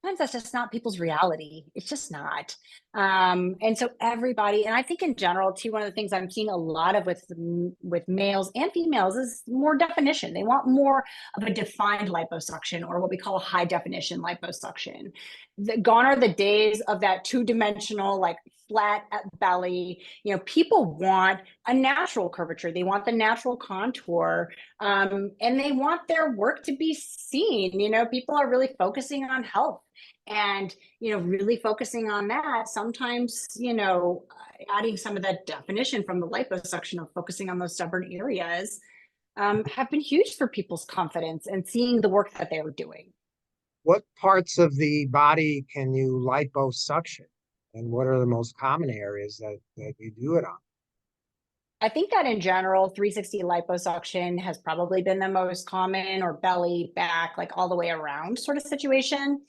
sometimes that's just not people's reality. It's just not. And so everybody, and I think in general too, one of the things I'm seeing a lot of with males and females is more definition. They want more of a defined liposuction or what we call a high definition liposuction. Gone are the days of that two-dimensional, like flat belly. People want a natural curvature. They want the natural contour, and they want their work to be seen. People are really focusing on health and really focusing on that. Sometimes adding some of that definition from the liposuction of focusing on those stubborn areas have been huge for people's confidence and seeing the work that they were doing. What parts of the body can you liposuction? And what are the most common areas that you do it on? I think that in general, 360 liposuction has probably been the most common, or belly, back, like all the way around sort of situation.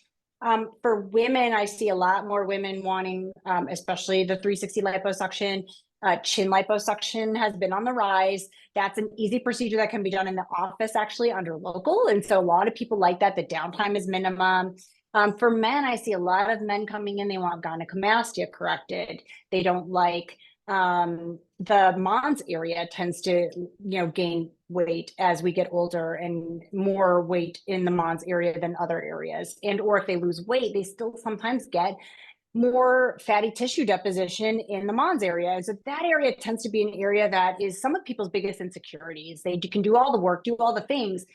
For women, I see a lot more women wanting, especially the 360 liposuction. Chin liposuction has been on the rise. That's an easy procedure that can be done in the office, actually, under local. And so a lot of people like that. The downtime is minimum. For men, I see a lot of men coming in, they want gynecomastia corrected. They don't like the Mons area tends to, gain weight as we get older and more weight in the Mons area than other areas. And, or if they lose weight, they still sometimes get more fatty tissue deposition in the Mons area. So that area tends to be an area that is some of people's biggest insecurities. They can do all the work, do all the things.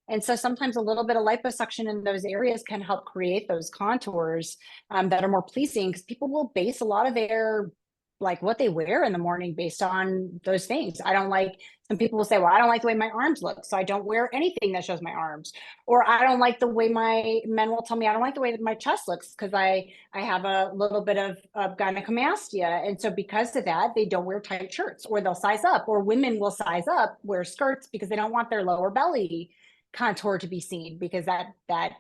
And so sometimes a little bit of liposuction in those areas can help create those contours that are more pleasing, because people will base a lot of their like what they wear in the morning based on those things. I don't like, some people will say, well, I don't like the way my arms look, so I don't wear anything that shows my arms. Or I don't like the way my men will tell me, I don't like the way that my chest looks because I have a little bit of gynecomastia. And so because of that, they don't wear tight shirts, or they'll size up, or women will size up, wear skirts because they don't want their lower belly contour to be seen, because that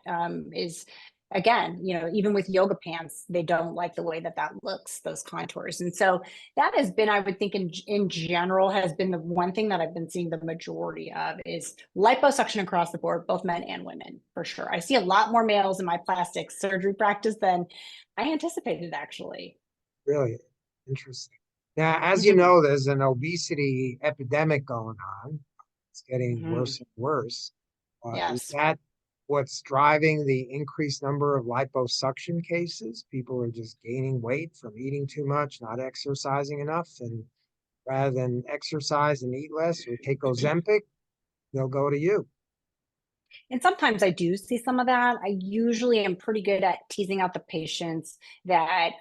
is, again, even with yoga pants, they don't like the way that looks, those contours. And so that has been, I would think in general, has been the one thing that I've been seeing the majority of is liposuction across the board, both men and women, for sure. I see a lot more males in my plastic surgery practice than I anticipated, actually. Really interesting. Now, as you Mhm. know, there's an obesity epidemic going on. It's getting Mhm. worse and worse. Is Yes. that what's driving the increased number of liposuction cases? People are just gaining weight from eating too much, not exercising enough, and rather than exercise and eat less or take Ozempic, they'll go to you. And sometimes I do see some of that. I usually am pretty good at teasing out the patients that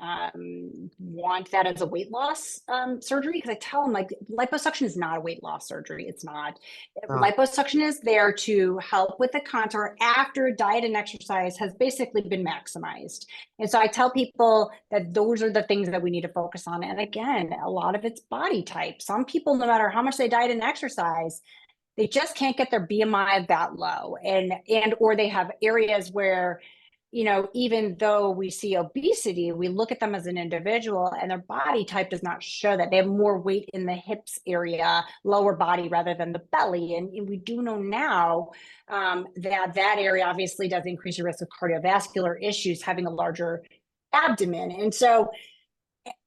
want that as a weight loss surgery, because I tell them, like, liposuction is not a weight loss surgery. It's not. Uh, Liposuction is there to help with the contour after diet and exercise has basically been maximized. And so I tell people that those are the things that we need to focus on. And again, a lot of it's body type. Some people, no matter how much they diet and exercise, they just can't get their BMI that low, and or they have areas where even though we see obesity, we look at them as an individual and their body type does not show that. They have more weight in the hips area, lower body rather than the belly. And we do know now that area obviously does increase your risk of cardiovascular issues, having a larger abdomen. And so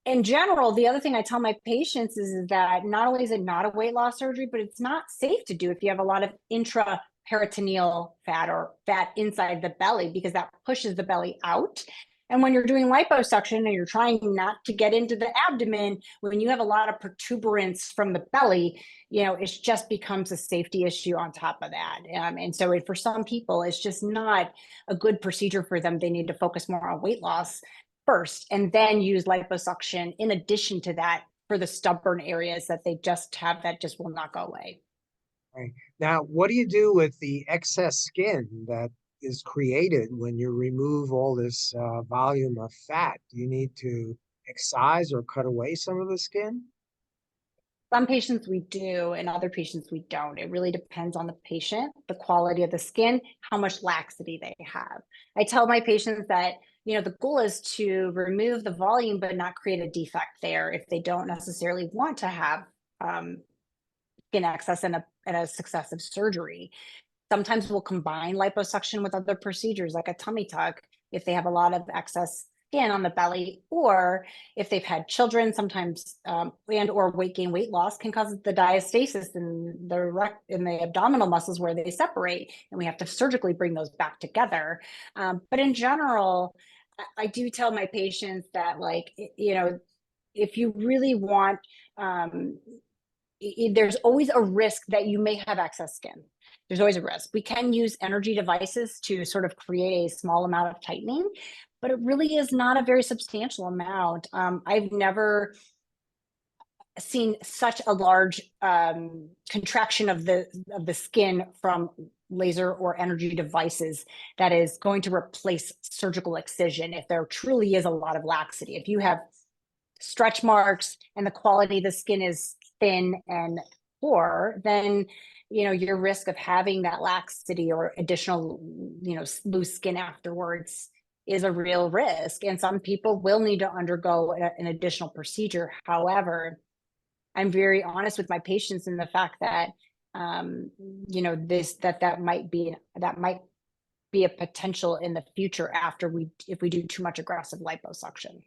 in general, the other thing I tell my patients is that not only is it not a weight loss surgery, but it's not safe to do if you have a lot of intraperitoneal fat or fat inside the belly, because that pushes the belly out. And when you're doing liposuction and you're trying not to get into the abdomen, when you have a lot of protuberance from the belly, it just becomes a safety issue on top of that. And so for some people, it's just not a good procedure for them. They need to focus more on weight loss first, and then use liposuction in addition to that for the stubborn areas that they just have that just will not go away. Right. Now, what do you do with the excess skin that is created when you remove all this volume of fat? Do you need to excise or cut away some of the skin? Some patients we do, and other patients we don't. It really depends on the patient, the quality of the skin, how much laxity they have. I tell my patients that, the goal is to remove the volume, but not create a defect there if they don't necessarily want to have skin excess in a successive surgery. Sometimes we'll combine liposuction with other procedures like a tummy tuck if they have a lot of excess skin on the belly, or if they've had children, sometimes and or weight gain, weight loss can cause the diastasis in the abdominal muscles where they separate, and we have to surgically bring those back together. But in general, I do tell my patients that, if you really want, there's always a risk that you may have excess skin. There's always a risk. We can use energy devices to sort of create a small amount of tightening, but it really is not a very substantial amount. I've never seen such a large contraction of the skin from laser or energy devices that is going to replace surgical excision if there truly is a lot of laxity. If you have stretch marks and the quality of the skin is thin and poor, then your risk of having that laxity or additional loose skin afterwards is a real risk. And some people will need to undergo an additional procedure. However, I'm very honest with my patients in the fact that that might be a potential in the future if we do too much aggressive liposuction.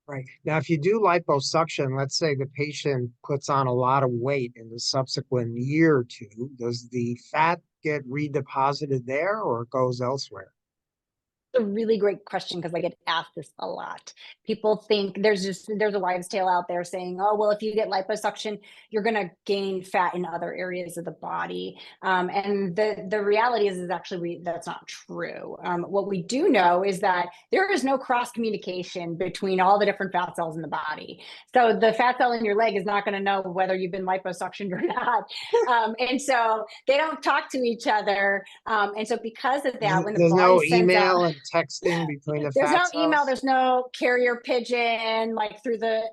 Right. Now, if you do liposuction, let's say the patient puts on a lot of weight in the subsequent year or two, does the fat get redeposited there or it goes elsewhere? A really great question, because I get asked this a lot. People think there's a wives' tale out there saying, oh, well, if you get liposuction, you're going to gain fat in other areas of the body. And the reality is actually that's not true. What we do know is that there is no cross communication between all the different fat cells in the body. So the fat cell in your leg is not going to know whether you've been liposuctioned or not. And so they don't talk to each other. And so because of that, when the There's body no sends email out, and texting between the there's fat no cells? email, there's no carrier pigeon like through the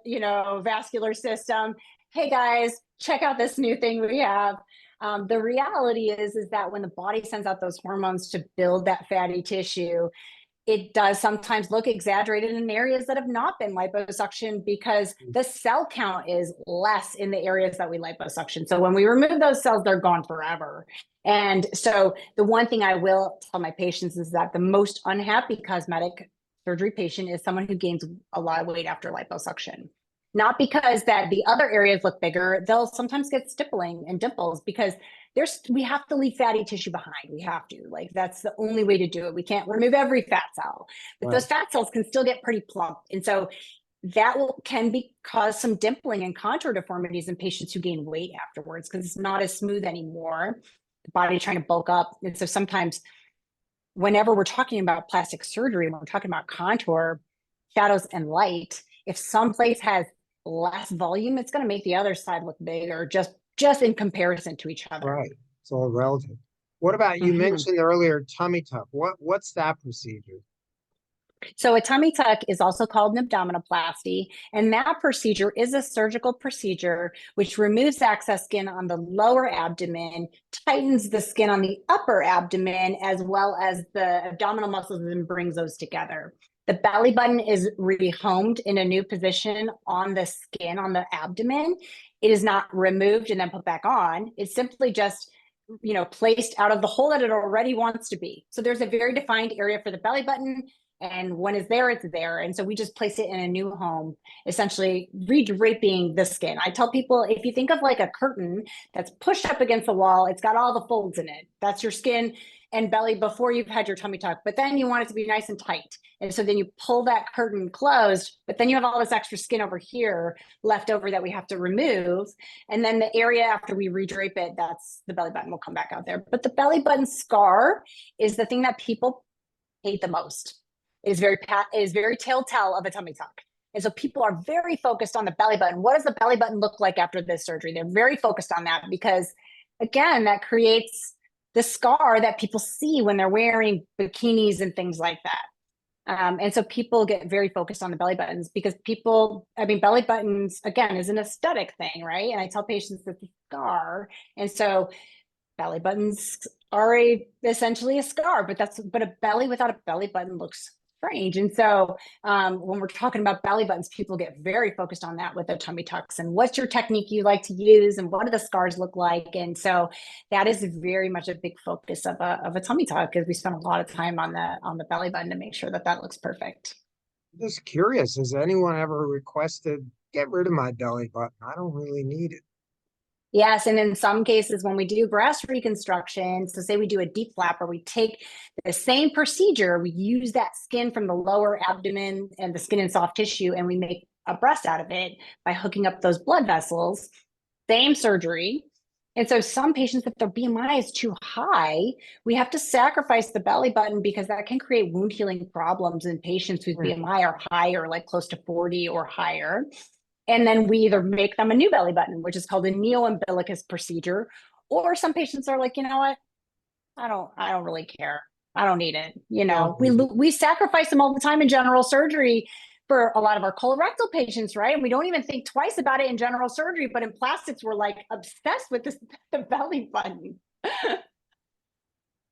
vascular system. Hey guys, check out this new thing we have. The reality is that when the body sends out those hormones to build that fatty tissue, it does sometimes look exaggerated in areas that have not been liposuction, because the cell count is less in the areas that we liposuction. So when we remove those cells, they're gone forever. And so the one thing I will tell my patients is that the most unhappy cosmetic surgery patient is someone who gains a lot of weight after liposuction. Not because that the other areas look bigger, they'll sometimes get stippling and dimples because we have to leave fatty tissue behind. We have to, that's the only way to do it. We can't remove every fat cell, but those fat cells can still get pretty plump. And so that can cause some dimpling and contour deformities in patients who gain weight afterwards, because it's not as smooth anymore. The body trying to bulk up. And so sometimes whenever we're talking about plastic surgery, when we're talking about contour, shadows, and light, if some place has less volume, it's going to make the other side look bigger, just in comparison to each other. Right. It's all relative. What about, you mentioned earlier tummy tuck. What's that procedure? So a tummy tuck is also called an abdominoplasty, and that procedure is a surgical procedure which removes excess skin on the lower abdomen, tightens the skin on the upper abdomen, as well as the abdominal muscles, and brings those together. The belly button is rehomed in a new position on the skin on the abdomen. It is not removed and then put back on. It's simply just placed out of the hole that it already wants to be. So there's a very defined area for the belly button, and when it's there, it's there. And so we just place it in a new home, essentially redraping the skin. I tell people, if you think of like a curtain that's pushed up against the wall, it's got all the folds in it. That's your skin and belly before you've had your tummy tuck, but then you want it to be nice and tight. And so then you pull that curtain closed, but then you have all this extra skin over here left over that we have to remove. And then the area after we redrape it, that's the belly button will come back out there. But the belly button scar is the thing that people hate the most. It is very telltale of a tummy tuck. And so people are very focused on the belly button. What does the belly button look like after this surgery? They're very focused on that because, again, that creates the scar that people see when they're wearing bikinis and things like that. And so people get very focused on the belly buttons because belly buttons, again, is an aesthetic thing, right? And I tell patients that the scar. And so belly buttons are essentially a scar, but a belly without a belly button looks strange. And so when we're talking about belly buttons, people get very focused on that with their tummy tucks and what's your technique you like to use and what do the scars look like. And so that is very much a big focus of a tummy tuck, because we spend a lot of time on the belly button to make sure that that looks perfect. Just curious, has anyone ever requested, get rid of my belly button? I don't really need it. Yes, and in some cases, when we do breast reconstruction, so say we do a deep flap, or we take the same procedure, we use that skin from the lower abdomen and the skin and soft tissue, and we make a breast out of it by hooking up those blood vessels, same surgery. And so some patients, if their BMI is too high, we have to sacrifice the belly button because that can create wound healing problems in patients whose BMI are higher, like close to 40 or higher. And then we either make them a new belly button, which is called a neo-umbilicus procedure, or some patients are like, you know what, I don't really care. I don't need it. We sacrifice them all the time in general surgery for a lot of our colorectal patients, right? And we don't even think twice about it in general surgery, but in plastics, we're like obsessed with the belly button.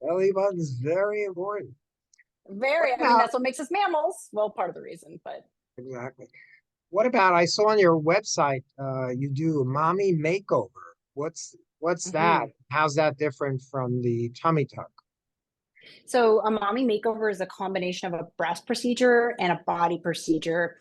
Belly button is very important. That's what makes us mammals. Well, part of the reason, but. Exactly. What about, I saw on your website, you do a mommy makeover. What's that? How's that different from the tummy tuck? So a mommy makeover is a combination of a breast procedure and a body procedure.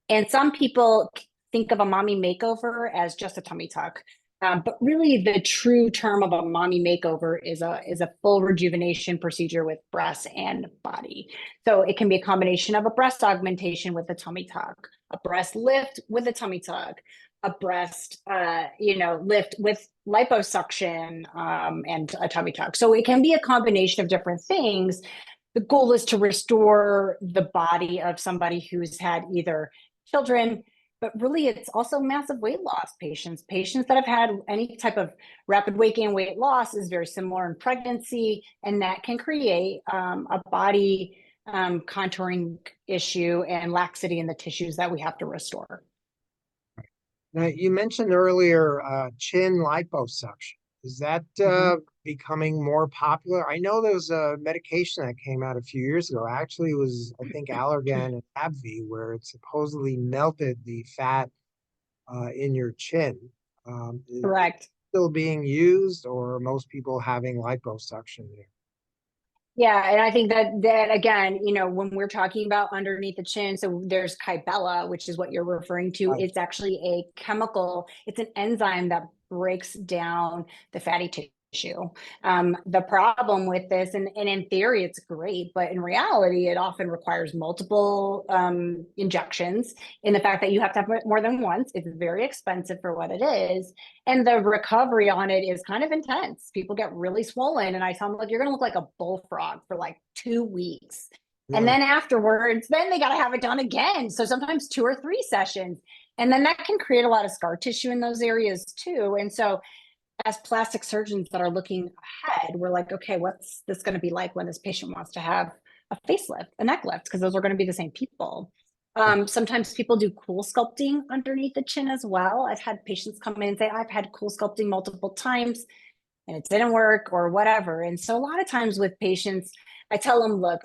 And some people think of a mommy makeover as just a tummy tuck. But really the true term of a mommy makeover is a full rejuvenation procedure with breast and body. So it can be a combination of a breast augmentation with a tummy tuck, a breast lift with a tummy tuck, a breast lift with liposuction and a tummy tuck. So it can be a combination of different things. The goal is to restore the body of somebody who's had either children, but really it's also massive weight loss patients. Patients that have had any type of rapid weight gain, weight loss is very similar in pregnancy, and that can create a body contouring issue and laxity in the tissues that we have to restore. Now, you mentioned earlier chin liposuction. Is that becoming more popular? I know there was a medication that came out a few years ago. Actually, it was, I think, Allergan and AbbVie, where it supposedly melted the fat in your chin. Correct. Still being used, or are most people having liposuction there? Yeah, and I think that again, when we're talking about underneath the chin, so there's Kybella, which is what you're referring to. Right. It's actually a chemical, it's an enzyme that breaks down the fatty tissue. The problem with this, and in theory, it's great, but in reality, it often requires multiple injections in the fact that you have to have it more than once. It's very expensive for what it is. And the recovery on it is kind of intense. People get really swollen. And I tell them, like, you're going to look like a bullfrog for like 2 weeks. Yeah. And then afterwards, then they got to have it done again. So sometimes 2 or 3 sessions. And then that can create a lot of scar tissue in those areas too. And so as plastic surgeons that are looking ahead, we're like, okay, what's this going to be like when this patient wants to have a facelift, a neck lift, because those are going to be the same people. Sometimes people do cool sculpting underneath the chin as well. I've had patients come in and say, I've had cool sculpting multiple times and it didn't work or whatever. And so a lot of times with patients, I tell them, look,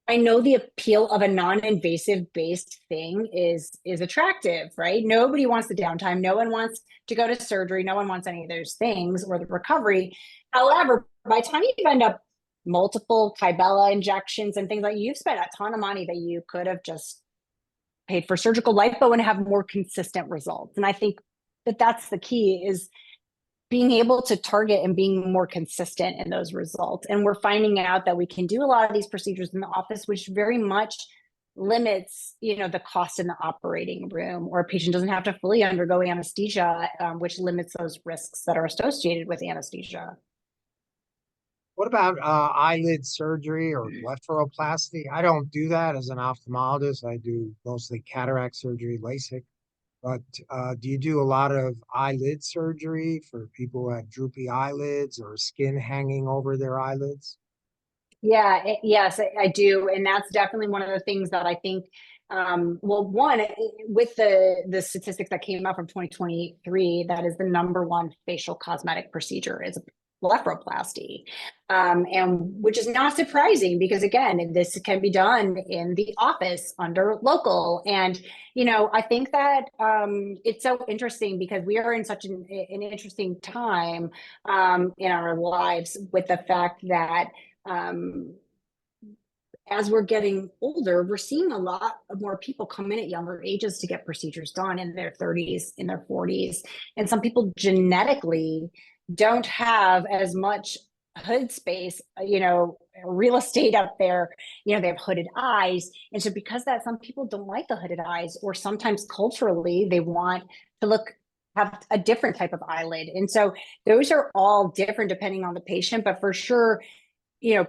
I know the appeal of a non-invasive based thing is attractive, right? Nobody wants the downtime. No one wants to go to surgery. No one wants any of those things or the recovery. However, by the time you end up multiple Kybella injections and things like, you've spent a ton of money that you could have just paid for surgical lipo and have more consistent results. And I think that that's the key, is being able to target and being more consistent in those results. And we're finding out that we can do a lot of these procedures in the office, which very much limits, the cost in the operating room, or a patient doesn't have to fully undergo anesthesia, which limits those risks that are associated with anesthesia. What about eyelid surgery or blepharoplasty? I don't do that as an ophthalmologist. I do mostly cataract surgery, LASIK. But do you do a lot of eyelid surgery for people who have droopy eyelids or skin hanging over their eyelids? Yes, I do. And that's definitely one of the things that I think, one, with the statistics that came out from 2023, that is the number one facial cosmetic procedure is blepharoplasty, and which is not surprising because, again, this can be done in the office under local. And, I think that it's so interesting because we are in such an interesting time in our lives, with the fact that as we're getting older, we're seeing a lot more people come in at younger ages to get procedures done in their 30s, in their 40s. And some people genetically don't have as much hood space, real estate up there. They have hooded eyes. And so because that, some people don't like the hooded eyes, or sometimes culturally they want to have a different type of eyelid. And so those are all different depending on the patient, but for sure,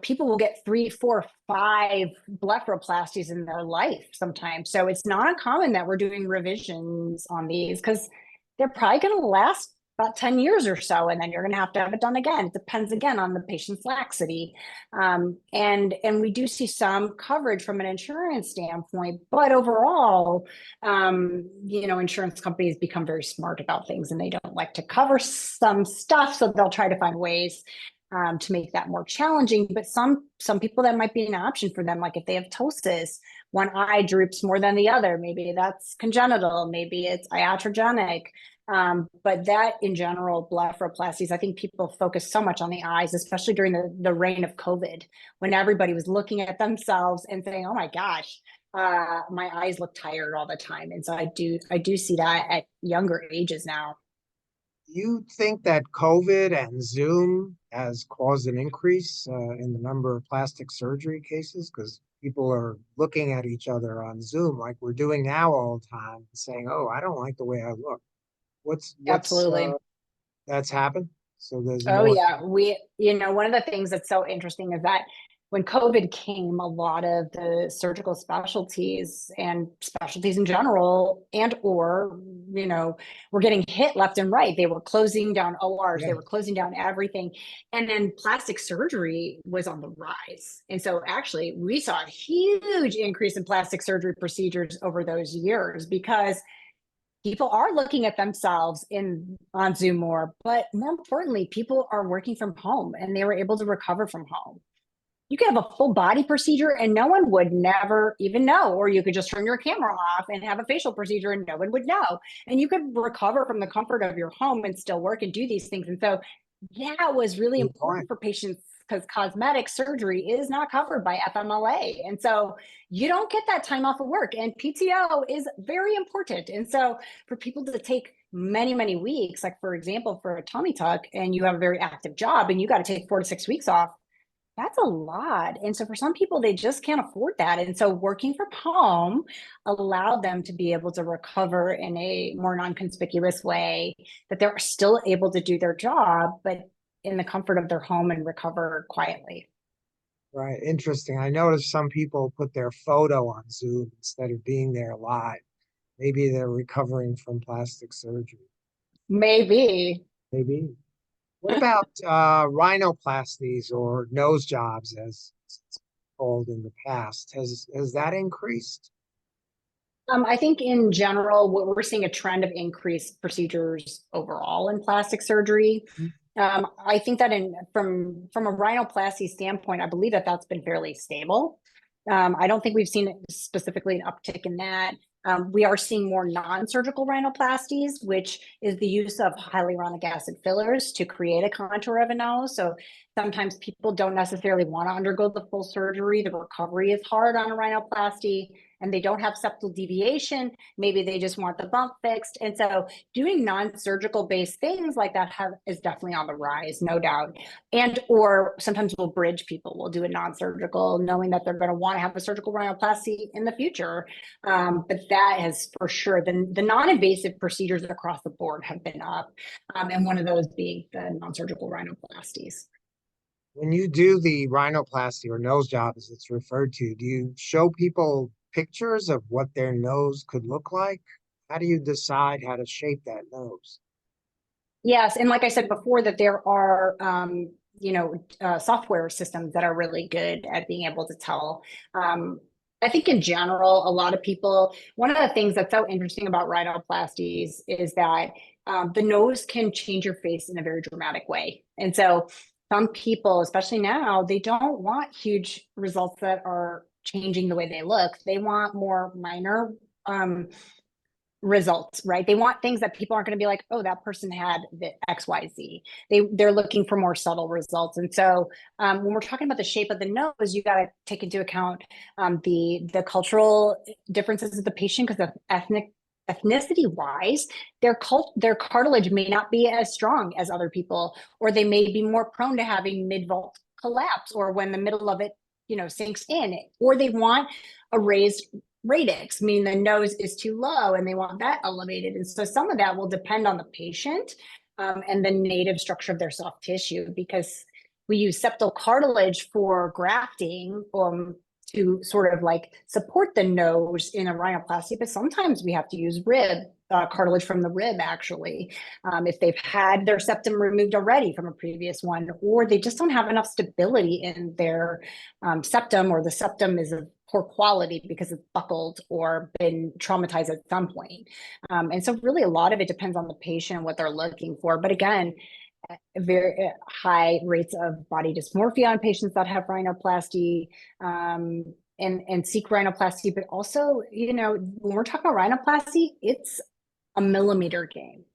people will get 3, 4, 5 blepharoplasties in their life sometimes. So it's not uncommon that we're doing revisions on these, because they're probably going to last about 10 years or so, and then you're going to have it done again. It depends again on the patient's laxity. And we do see some coverage from an insurance standpoint, but overall, insurance companies become very smart about things, and they don't like to cover some stuff, so they'll try to find ways to make that more challenging. But some people, that might be an option for them. Like if they have ptosis, one eye droops more than the other, maybe that's congenital, maybe it's iatrogenic. But that, in general, blepharoplasties, I think people focus so much on the eyes, especially during the reign of COVID, when everybody was looking at themselves and saying, oh my gosh, my eyes look tired all the time. And so I do see that at younger ages now. You think that COVID and Zoom has caused an increase in the number of plastic surgery cases? Because people are looking at each other on Zoom like we're doing now all the time, saying, "Oh, I don't like the way I look." What's Absolutely. that's happened? So there's Oh more. yeah, one of the things that's so interesting is that when COVID came, a lot of the surgical specialties and specialties in general were getting hit left and right. They were closing down ORs, Yeah, they were closing down everything. And then plastic surgery was on the rise. And so actually we saw a huge increase in plastic surgery procedures over those years, because people are looking at themselves on Zoom more, but more importantly, people are working from home and they were able to recover from home. You could have a full body procedure and no one would never even know, or you could just turn your camera off and have a facial procedure and no one would know. And you could recover from the comfort of your home and still work and do these things. And so that was really good important point. for patients, because cosmetic surgery is not covered by FMLA. And so you don't get that time off of work, and PTO is very important. And so for people to take many, many weeks, like for example, for a tummy tuck, and you have a very active job and you got to take 4 to 6 weeks off, that's a lot. And so for some people, they just can't afford that. And so working from home allowed them to be able to recover in a more non-conspicuous way, that they're still able to do their job, but in the comfort of their home, and recover quietly. Right. Interesting. I noticed some people put their photo on Zoom instead of being there live. Maybe they're recovering from plastic surgery. Maybe. Maybe. What about rhinoplasties or nose jobs, as called in the past. Has that increased? I think in general, we're seeing a trend of increased procedures overall in plastic surgery. I think that from a rhinoplasty standpoint, I believe that that's been fairly stable. I don't think we've seen specifically an uptick in that. We are seeing more non-surgical rhinoplasties, which is the use of hyaluronic acid fillers to create a contour of a nose. So sometimes people don't necessarily want to undergo the full surgery. The recovery is hard on a rhinoplasty and they don't have septal deviation. Maybe they just want the bump fixed. And so doing non-surgical based things like that is definitely on the rise, no doubt. And or sometimes we'll bridge people. We'll do a non-surgical knowing that they're going to want to have a surgical rhinoplasty in the future. But that has for sure, the non-invasive procedures across the board have been up. And one of those being the non-surgical rhinoplasties. When you do the rhinoplasty or nose job, as it's referred to, do you show people pictures of what their nose could look like? How do you decide how to shape that nose? Yes, and like I said before, that there are software systems that are really good at being able to tell. I think in general, a lot of people, one of the things that's so interesting about rhinoplasties is that the nose can change your face in a very dramatic way. And so some people, especially now, they don't want huge results that are changing the way they look. They want more minor results, right? They want things that people aren't going to be like, oh, that person had the XYZ. They're looking for more subtle results. And so when we're talking about the shape of the nose, you got to take into account the cultural differences of the patient, because ethnicity wise, their cartilage may not be as strong as other people, or they may be more prone to having mid-vault collapse, or when the middle of it, sinks in, or they want a raised radix, meaning the nose is too low and they want that elevated. And so some of that will depend on the patient and the native structure of their soft tissue, because we use septal cartilage for grafting to sort of like support the nose in a rhinoplasty, but sometimes we have to use rib cartilage from the rib, actually, if they've had their septum removed already from a previous one, or they just don't have enough stability in their septum, or the septum is of poor quality because it's buckled or been traumatized at some point. And so really a lot of it depends on the patient, what they're looking for. But again, very high rates of body dysmorphia on patients that have rhinoplasty and seek rhinoplasty. But also, when we're talking about rhinoplasty, it's a millimeter game.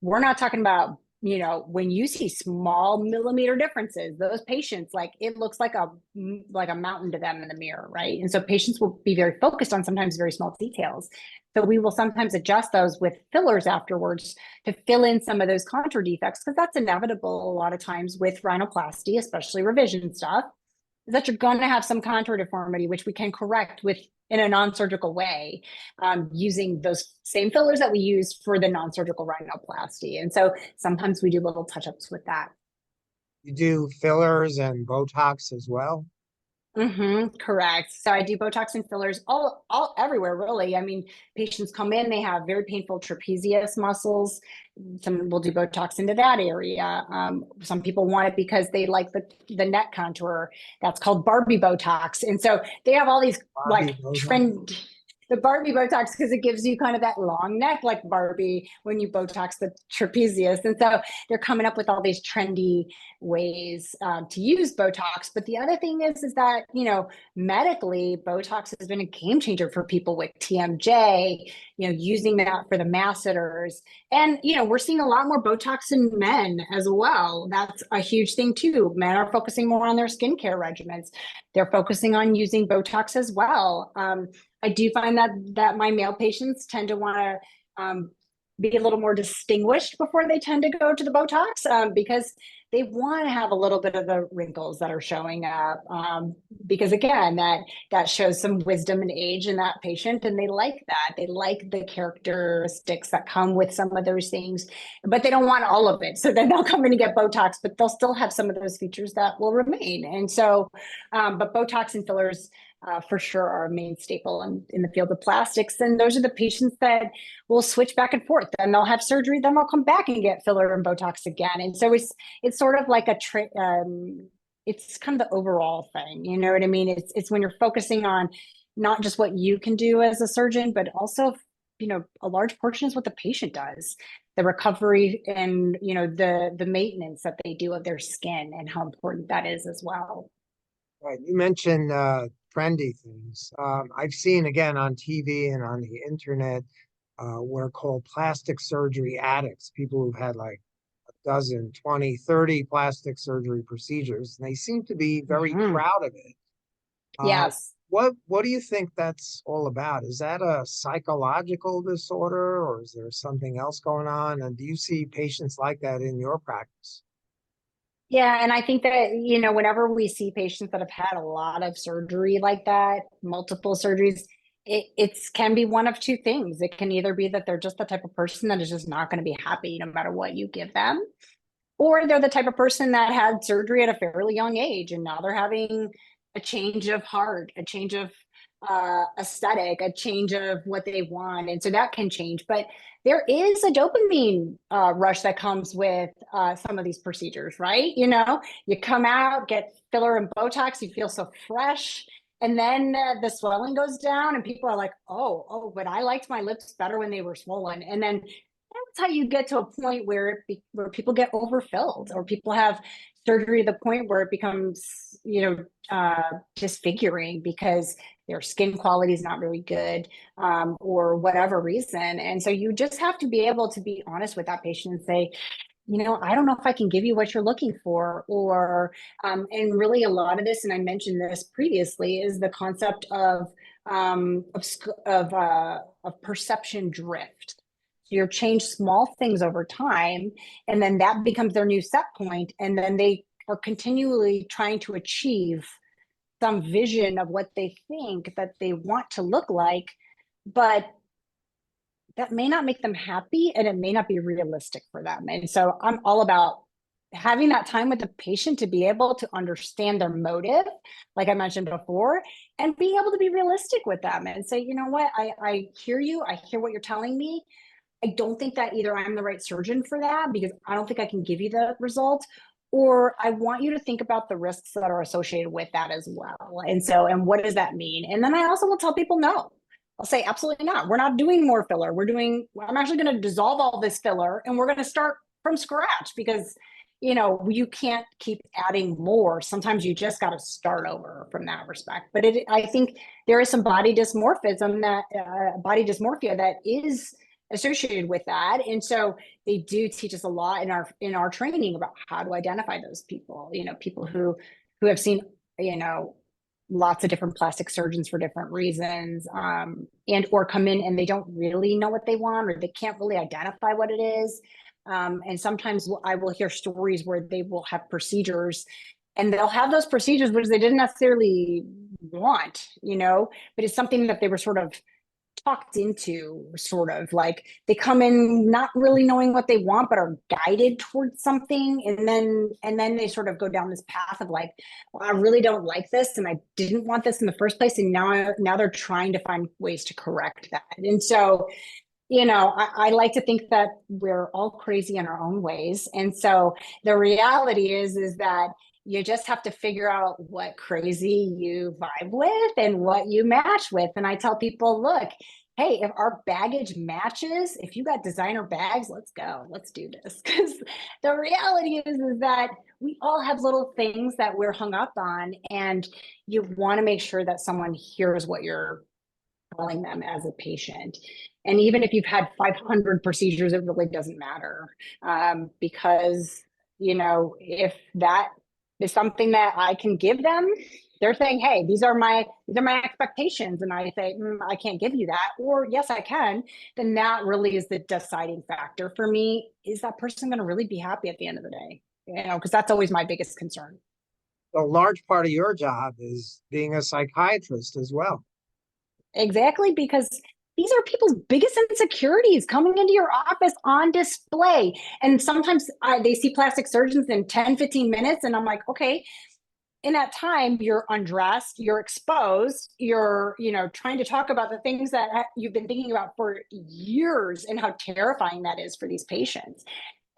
We're not talking about, when you see small millimeter differences, those patients, like, it looks like a mountain to them in the mirror, right? And so patients will be very focused on sometimes very small details. So we will sometimes adjust those with fillers afterwards to fill in some of those contour defects, because that's inevitable a lot of times with rhinoplasty, especially revision stuff, is that you're going to have some contour deformity, which we can correct in a non-surgical way, using those same fillers that we use for the non-surgical rhinoplasty. And so sometimes we do little touch-ups with that. You do fillers and Botox as well? Correct. So I do Botox and fillers all everywhere, really. I mean, patients come in, they have very painful trapezius muscles. Some will do Botox into that area. Some people want it because they like the neck contour. That's called Barbie Botox. And so they have all these the Barbie Botox, because it gives you kind of that long neck like Barbie when you Botox the trapezius. And so they're coming up with all these trendy ways to use Botox. But the other thing is that, medically, Botox has been a game changer for people with TMJ, using that for the masseters. And, we're seeing a lot more Botox in men as well. That's a huge thing too. Men are focusing more on their skincare regimens. They're focusing on using Botox as well. I do find that my male patients tend to want to be a little more distinguished before they tend to go to the Botox, because they want to have a little bit of the wrinkles that are showing up, because again, that shows some wisdom and age in that patient, and they like that. They like the characteristics that come with some of those things, but they don't want all of it. So then they'll come in and get Botox, but they'll still have some of those features that will remain. And so, but Botox and fillers for sure are a main staple in the field of plastics. And those are the patients that will switch back and forth. Then they'll have surgery, then they'll come back and get filler and Botox again. And so it's sort of like it's kind of the overall thing. You know what I mean? It's when you're focusing on not just what you can do as a surgeon, but also, a large portion is what the patient does, the recovery and, the maintenance that they do of their skin and how important that is as well. Right. You mentioned trendy things. I've seen again on TV and on the internet what are called plastic surgery addicts, people who've had like a dozen, 20, 30 plastic surgery procedures, and they seem to be very Mhm. proud of it. Uh, Yes. what do you think that's all about? Is that a psychological disorder or is there something else going on? And do you see patients like that in your practice? Yeah, and I think that, whenever we see patients that have had a lot of surgery like that, multiple surgeries, it's can be one of two things. It can either be that they're just the type of person that is just not going to be happy no matter what you give them, or they're the type of person that had surgery at a fairly young age and now they're having a change of heart, a change of aesthetic, a change of what they want. And so that can change. But there is a dopamine rush that comes with some of these procedures, right? You come out, get filler and Botox, you feel so fresh. And then the swelling goes down, and people are like, oh, but I liked my lips better when they were swollen. And then that's how you get to a point where people get overfilled or people have surgery to the point where it becomes disfiguring because their skin quality is not really good, or whatever reason. And so you just have to be able to be honest with that patient and say, I don't know if I can give you what you're looking for, or and really a lot of this, and I mentioned this previously, is the concept of perception drift. So you change small things over time, and then that becomes their new set point, and then they are continually trying to achieve some vision of what they think that they want to look like, but that may not make them happy and it may not be realistic for them. And so I'm all about having that time with the patient to be able to understand their motive, like I mentioned before, and being able to be realistic with them and say, you know what, I hear you, I hear what you're telling me. I don't think that either I'm the right surgeon for that because I don't think I can give you the result, or I want you to think about the risks that are associated with that as well. And what does that mean? And then I also will tell people no. I'll say, absolutely not. We're not doing more filler. I'm actually going to dissolve all this filler and we're going to start from scratch because, you can't keep adding more. Sometimes you just got to start over from that respect. But I think there is some body dysmorphia that is associated with that. And so they do teach us a lot in our training about how to identify those people, people who have seen, lots of different plastic surgeons for different reasons, and or come in and they don't really know what they want or they can't really identify what it is. And sometimes I will hear stories where they will have procedures and they'll have those procedures which they didn't necessarily want, but it's something that they were sort of talked into, sort of like they come in not really knowing what they want but are guided towards something, and then they sort of go down this path of like, well, I really don't like this and I didn't want this in the first place, and now they're trying to find ways to correct that. And so I like to think that we're all crazy in our own ways, and so the reality is that you just have to figure out what crazy you vibe with and what you match with. And I tell people, look, hey, if our baggage matches, if you got designer bags, let's go, let's do this. Because the reality is that we all have little things that we're hung up on, and you want to make sure that someone hears what you're telling them as a patient. And even if you've had 500 procedures, it really doesn't matter, because if that is something that I can give them, they're saying, hey, these are my expectations, and I say, I can't give you that, or yes, I can. Then that really is the deciding factor for me. Is that person going to really be happy at the end of the day? Because that's always my biggest concern. A large part of your job is being a psychiatrist as well. Exactly, because these are people's biggest insecurities coming into your office on display. And sometimes they see plastic surgeons in 10, 15 minutes. And I'm like, okay, in that time, you're undressed, you're exposed, you're, trying to talk about the things that you've been thinking about for years and how terrifying that is for these patients.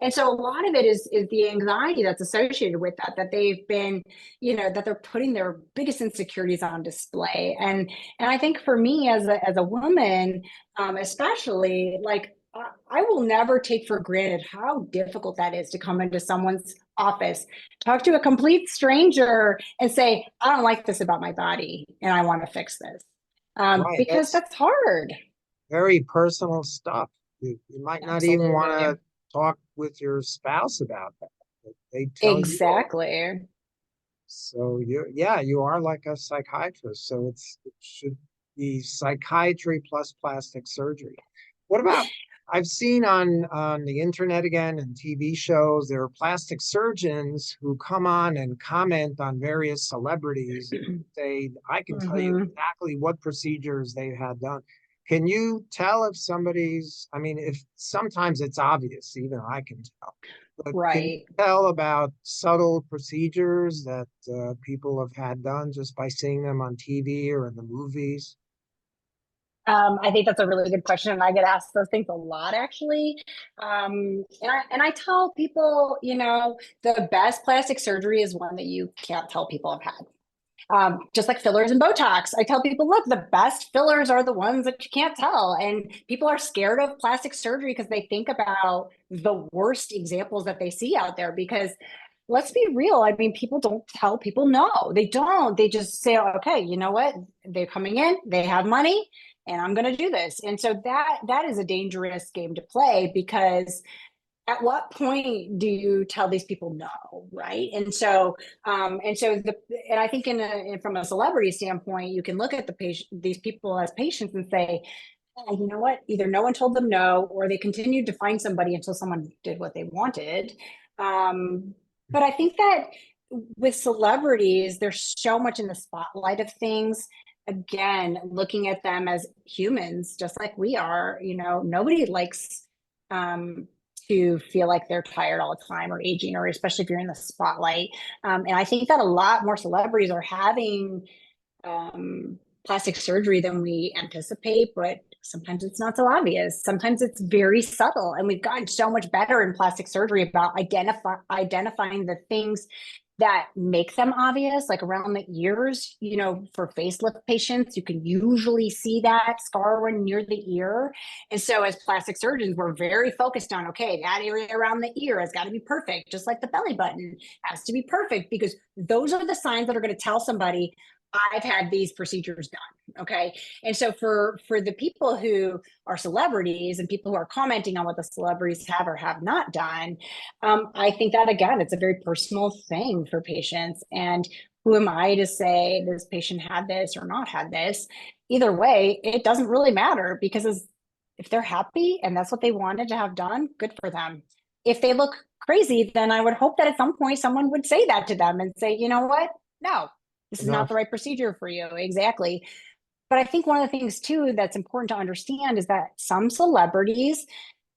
And so a lot of it is the anxiety that's associated with that they've been, that they're putting their biggest insecurities on display. And I think for me as a woman, especially, like, I will never take for granted how difficult that is to come into someone's office, talk to a complete stranger and say, I don't like this about my body and I want to fix this. Right. Because That's that's hard. very personal stuff. You might not even want Absolutely. to talk with your spouse about that. But they tell you. Exactly. So yeah, you are like a psychiatrist. So it should be psychiatry plus plastic surgery. What about, I've seen on the internet again and TV shows, there are plastic surgeons who come on and comment on various celebrities and say, I can tell you Hmm. exactly what procedures they had done. Can you tell if somebody's, I mean, if sometimes it's obvious, even I can tell. But can you Right. tell about subtle procedures that people have had done just by seeing them on TV or in the movies? I think that's a really good question, and I get asked those things a lot, actually. And I tell people, the best plastic surgery is one that you can't tell people have had. Just like fillers and Botox, I tell people, look, the best fillers are the ones that you can't tell. And people are scared of plastic surgery because they think about the worst examples that they see out there. Because let's be real, I mean, people don't tell people no. They don't. They just say, okay, you know what? They're coming in, they have money, and I'm going to do this. And so that is a dangerous game to play, because at what point do you tell these people no, right? And I think from a celebrity standpoint, you can look at these people as patients and say, oh, you know what, either no one told them no, or they continued to find somebody until someone did what they wanted. But I think that with celebrities, there's so much in the spotlight of things. Again, looking at them as humans just like we are, nobody likes um to feel like they're tired all the time or aging, or especially if you're in the spotlight. And I think that a lot more celebrities are having plastic surgery than we anticipate, but sometimes it's not so obvious. Sometimes it's very subtle. And we've gotten so much better in plastic surgery about identifying the things that make them obvious, like around the ears. For facelift patients, you can usually see that scar near the ear. And so as plastic surgeons, we're very focused on, okay, that area around the ear has got to be perfect, just like the belly button has to be perfect, because those are the signs that are going to tell somebody, I've had these procedures done. Okay. And so for the people who are celebrities and people who are commenting on what the celebrities have or have not done, I think that, again, it's a very personal thing for patients. And who am I to say this patient had this or not had this? Either way, it doesn't really matter, because if they're happy and that's what they wanted to have done, good for them. If they look crazy, then I would hope that at some point someone would say that to them and say, you know what? No, this is not Enough. the right procedure for you. Exactly. But I think one of the things too that's important to understand is that some celebrities,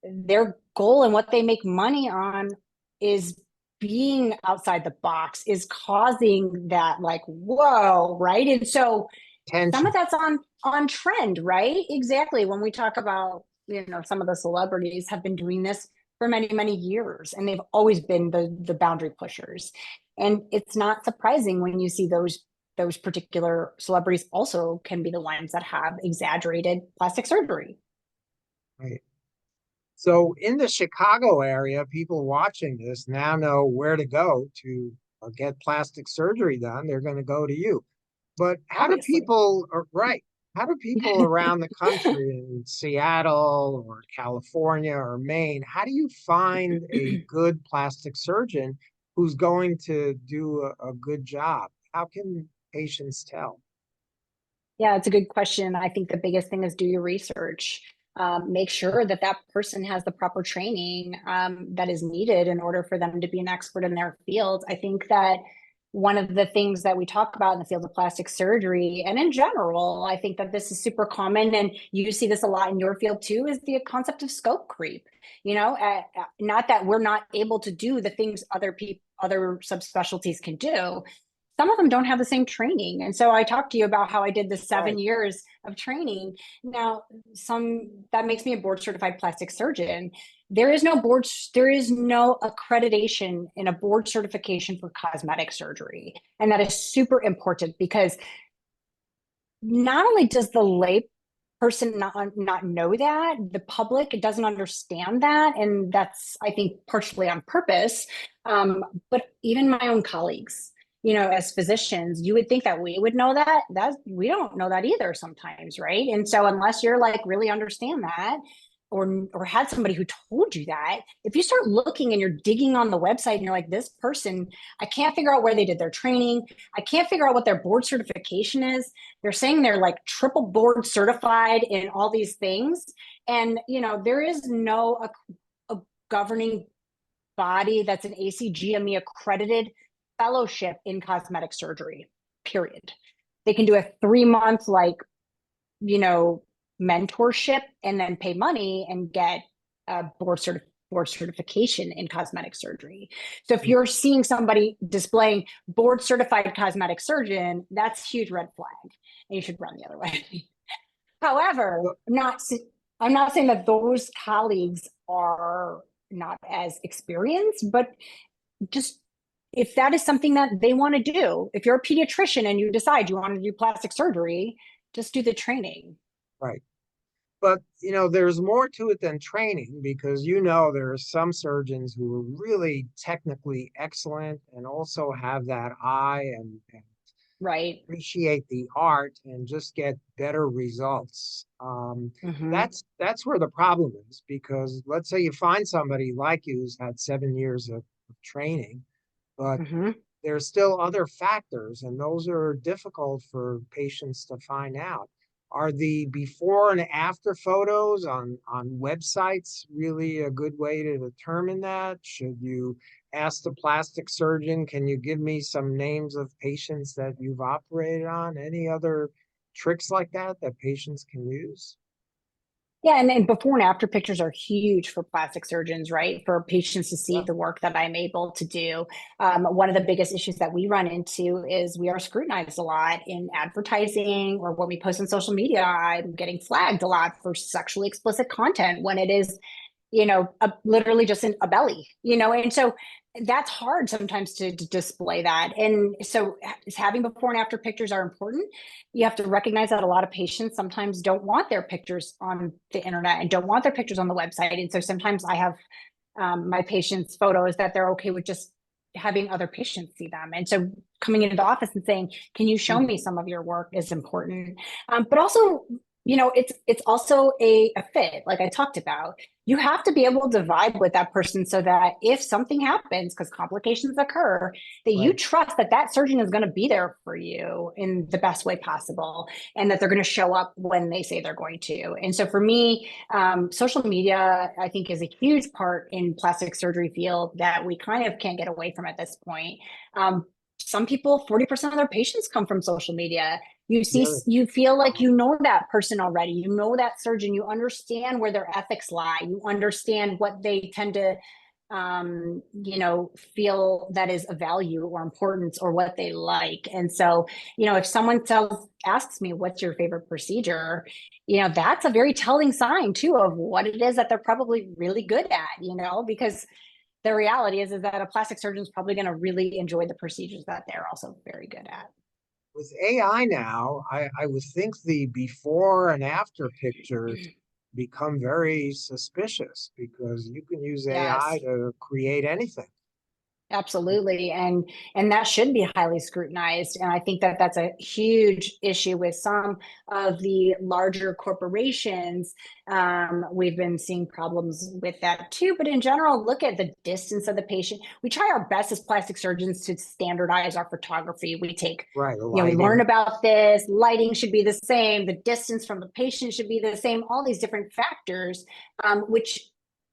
their goal and what they make money on is being outside the box, is causing that, like, whoa, right? And so some of Tension. that's on trend, right? Exactly. When we talk about, some of the celebrities have been doing this for many, many years, and they've always been the boundary pushers. And it's not surprising when you see those particular celebrities also can be the ones that have exaggerated plastic surgery. Right. So in the Chicago area, people watching this now know where to go to get plastic surgery done. They're going to go to you. But how do Obviously. people, right? How do people around the country in Seattle or California or Maine, how do you find a good plastic surgeon who's going to do a good job? How can patients tell? Yeah, it's a good question. I think the biggest thing is do your research. Make sure that that person has the proper training that is needed in order for them to be an expert in their field. I think that one of the things that we talk about in the field of plastic surgery and in general, I think that this is super common, and you see this a lot in your field too, is the concept of scope creep. Not that we're not able to do the things other subspecialties can do, some of them don't have the same training. And so I talked to you about how I did the 7 years of training. Now, that makes me a board certified plastic surgeon. There is no accreditation in a board certification for cosmetic surgery. And that is super important because not only does the lay person not know that, the public doesn't understand that, and that's, I think, partially on purpose. But even my own colleagues, as physicians, you would think that we would know that. We don't know that either sometimes, right? And so unless you're like really understand that, or had somebody who told you that, if you start looking and you're digging on the website and you're like, this person, I can't figure out where they did their training. I can't figure out what their board certification is. They're saying they're like triple board certified in all these things. And, there is no a governing body that's an ACGME accredited fellowship in cosmetic surgery, period. They can do a 3-month, mentorship and then pay money and get a board certification in cosmetic surgery. So if you're seeing somebody displaying board certified cosmetic surgeon, that's a huge red flag, and you should run the other way. However, I'm not saying that those colleagues are not as experienced, but just if that is something that they want to do, if you're a pediatrician and you decide you want to do plastic surgery, just do the training. Right. But, there's more to it than training, because, there are some surgeons who are really technically excellent and also have that eye and right, appreciate the art and just get better results. That's where the problem is, because let's say you find somebody like you who's had 7 years of training, but there's still other factors, and those are difficult for patients to find out. Are the before and after photos on websites really a good way to determine that? Should you ask the plastic surgeon, can you give me some names of patients that you've operated on? Any other tricks like that patients can use? Yeah, and before and after pictures are huge for plastic surgeons, right? For patients to see the work that I'm able to do. One of the biggest issues that we run into is we are scrutinized a lot in advertising, or when we post on social media. I'm getting flagged a lot for sexually explicit content when it is, literally just in a belly, and so that's hard sometimes to display that. And so having before and after pictures are important. You have to recognize that a lot of patients sometimes don't want their pictures on the internet and don't want their pictures on the website. And so sometimes I have my patients' photos that they're okay with just having other patients see them. And so coming into the office and saying, can you show me some of your work, is important. But also, it's also a fit, like I talked about. You have to be able to vibe with that person so that if something happens, because complications occur, that you trust that that surgeon is going to be there for you in the best way possible, and that they're going to show up when they say they're going to. And so for me, social media, I think, is a huge part in plastic surgery field that we kind of can't get away from at this point. Some people, 40% of their patients come from social media. You feel like you know that person already. You know that surgeon. You understand where their ethics lie. You understand what they tend to, feel that is a value or importance, or what they like. And so, if someone asks me, what's your favorite procedure? That's a very telling sign too of what it is that they're probably really good at, because the reality is that a plastic surgeon is probably going to really enjoy the procedures that they're also very good at. With AI now, I would think the before and after pictures become very suspicious, because you can use AI to create anything. Absolutely. And that should be highly scrutinized. And I think that that's a huge issue with some of the larger corporations. We've been seeing problems with that too. But in general, look at the distance of the patient. We try our best as plastic surgeons to standardize our photography. We take, we learn about this. Lighting should be the same. The distance from the patient should be the same. All these different factors, which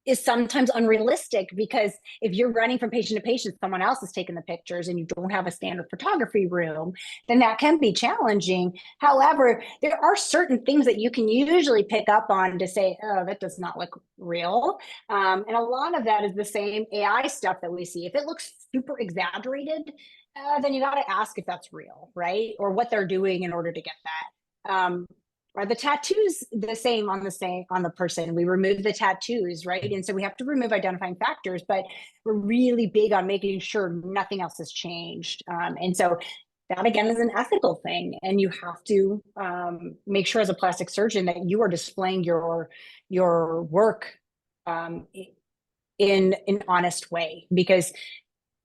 is sometimes unrealistic, because if you're running from patient to patient, someone else is taking the pictures and you don't have a standard photography room, then that can be challenging. However, there are certain things that you can usually pick up on to say, oh, that does not look real. And a lot of that is the same AI stuff that we see. If it looks super exaggerated, then you got to ask if that's real, right? Or what they're doing in order to get that. Are the tattoos the same on the person? We remove the tattoos, right? And so we have to remove identifying factors, but we're really big on making sure nothing else has changed. And so that again is an ethical thing, and you have to make sure as a plastic surgeon that you are displaying your work in an honest way, because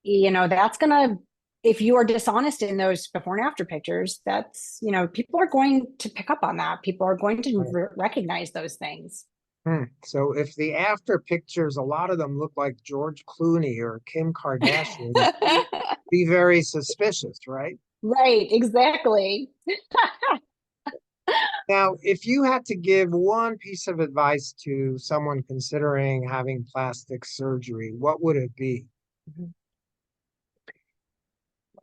that's gonna, if you are dishonest in those before and after pictures, that's, people are going to pick up on that. People are going to Right. recognize those things. So if the after pictures, a lot of them look like George Clooney or Kim Kardashian, be very suspicious, right? Right, exactly. Now, if you had to give one piece of advice to someone considering having plastic surgery, what would it be?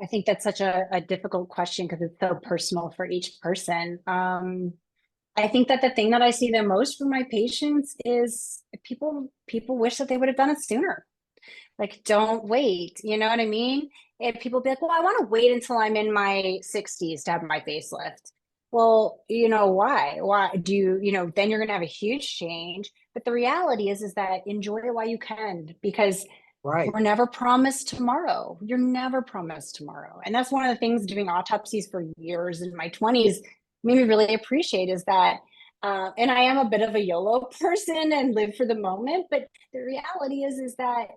I think that's such a difficult question because it's so personal for each person. I think that the thing that I see the most from my patients is people wish that they would have done it sooner. Like, don't wait. You know what I mean? If people be like, well, I want to wait until I'm in my 60s to have my facelift. Well, why? Why do then you're gonna have a huge change. But the reality is that enjoy it while you can, because Right. we're never promised tomorrow. You're never promised tomorrow. And that's one of the things doing autopsies for years in my 20s made me really appreciate, is that, and I am a bit of a YOLO person and live for the moment, but the reality is that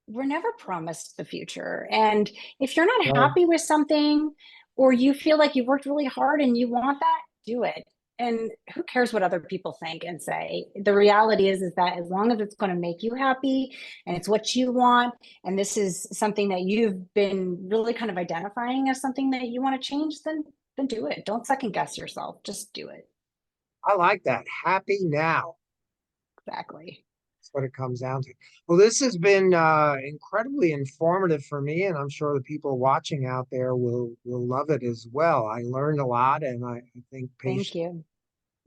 we're never promised the future. And if you're not Right. happy with something, or you feel like you've worked really hard and you want that, do it. And who cares what other people think and say? The reality is that as long as it's going to make you happy and it's what you want, and this is something that you've been really kind of identifying as something that you want to change, then do it. Don't second guess yourself. Just do it. I like that. Happy now. Exactly. That's what it comes down to. Well, this has been incredibly informative for me, and I'm sure the people watching out there will love it as well. I learned a lot, and I think Thank patients you.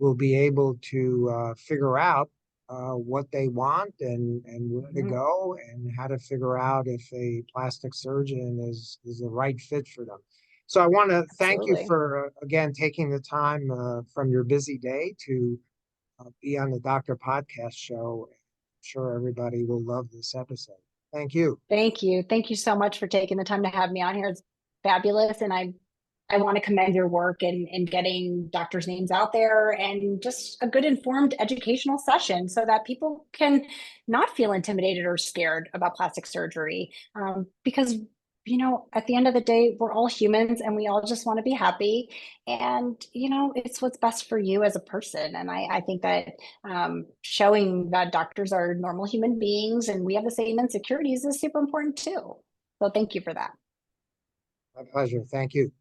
will be able to figure out what they want and where to Mhm. go and how to figure out if a plastic surgeon is the right fit for them. So I want to thank you Absolutely. for again taking the time from your busy day to be on the Doctor Podcast show. I'm sure everybody will love this episode. Thank you. Thank you. Thank you so much for taking the time to have me on here. It's fabulous. And I want to commend your work in getting doctors' names out there, and just a good informed educational session so that people can not feel intimidated or scared about plastic surgery. Because, at the end of the day, we're all humans and we all just want to be happy. And, it's what's best for you as a person. And I think that showing that doctors are normal human beings and we have the same insecurities is super important too. So thank you for that. My pleasure. Thank you.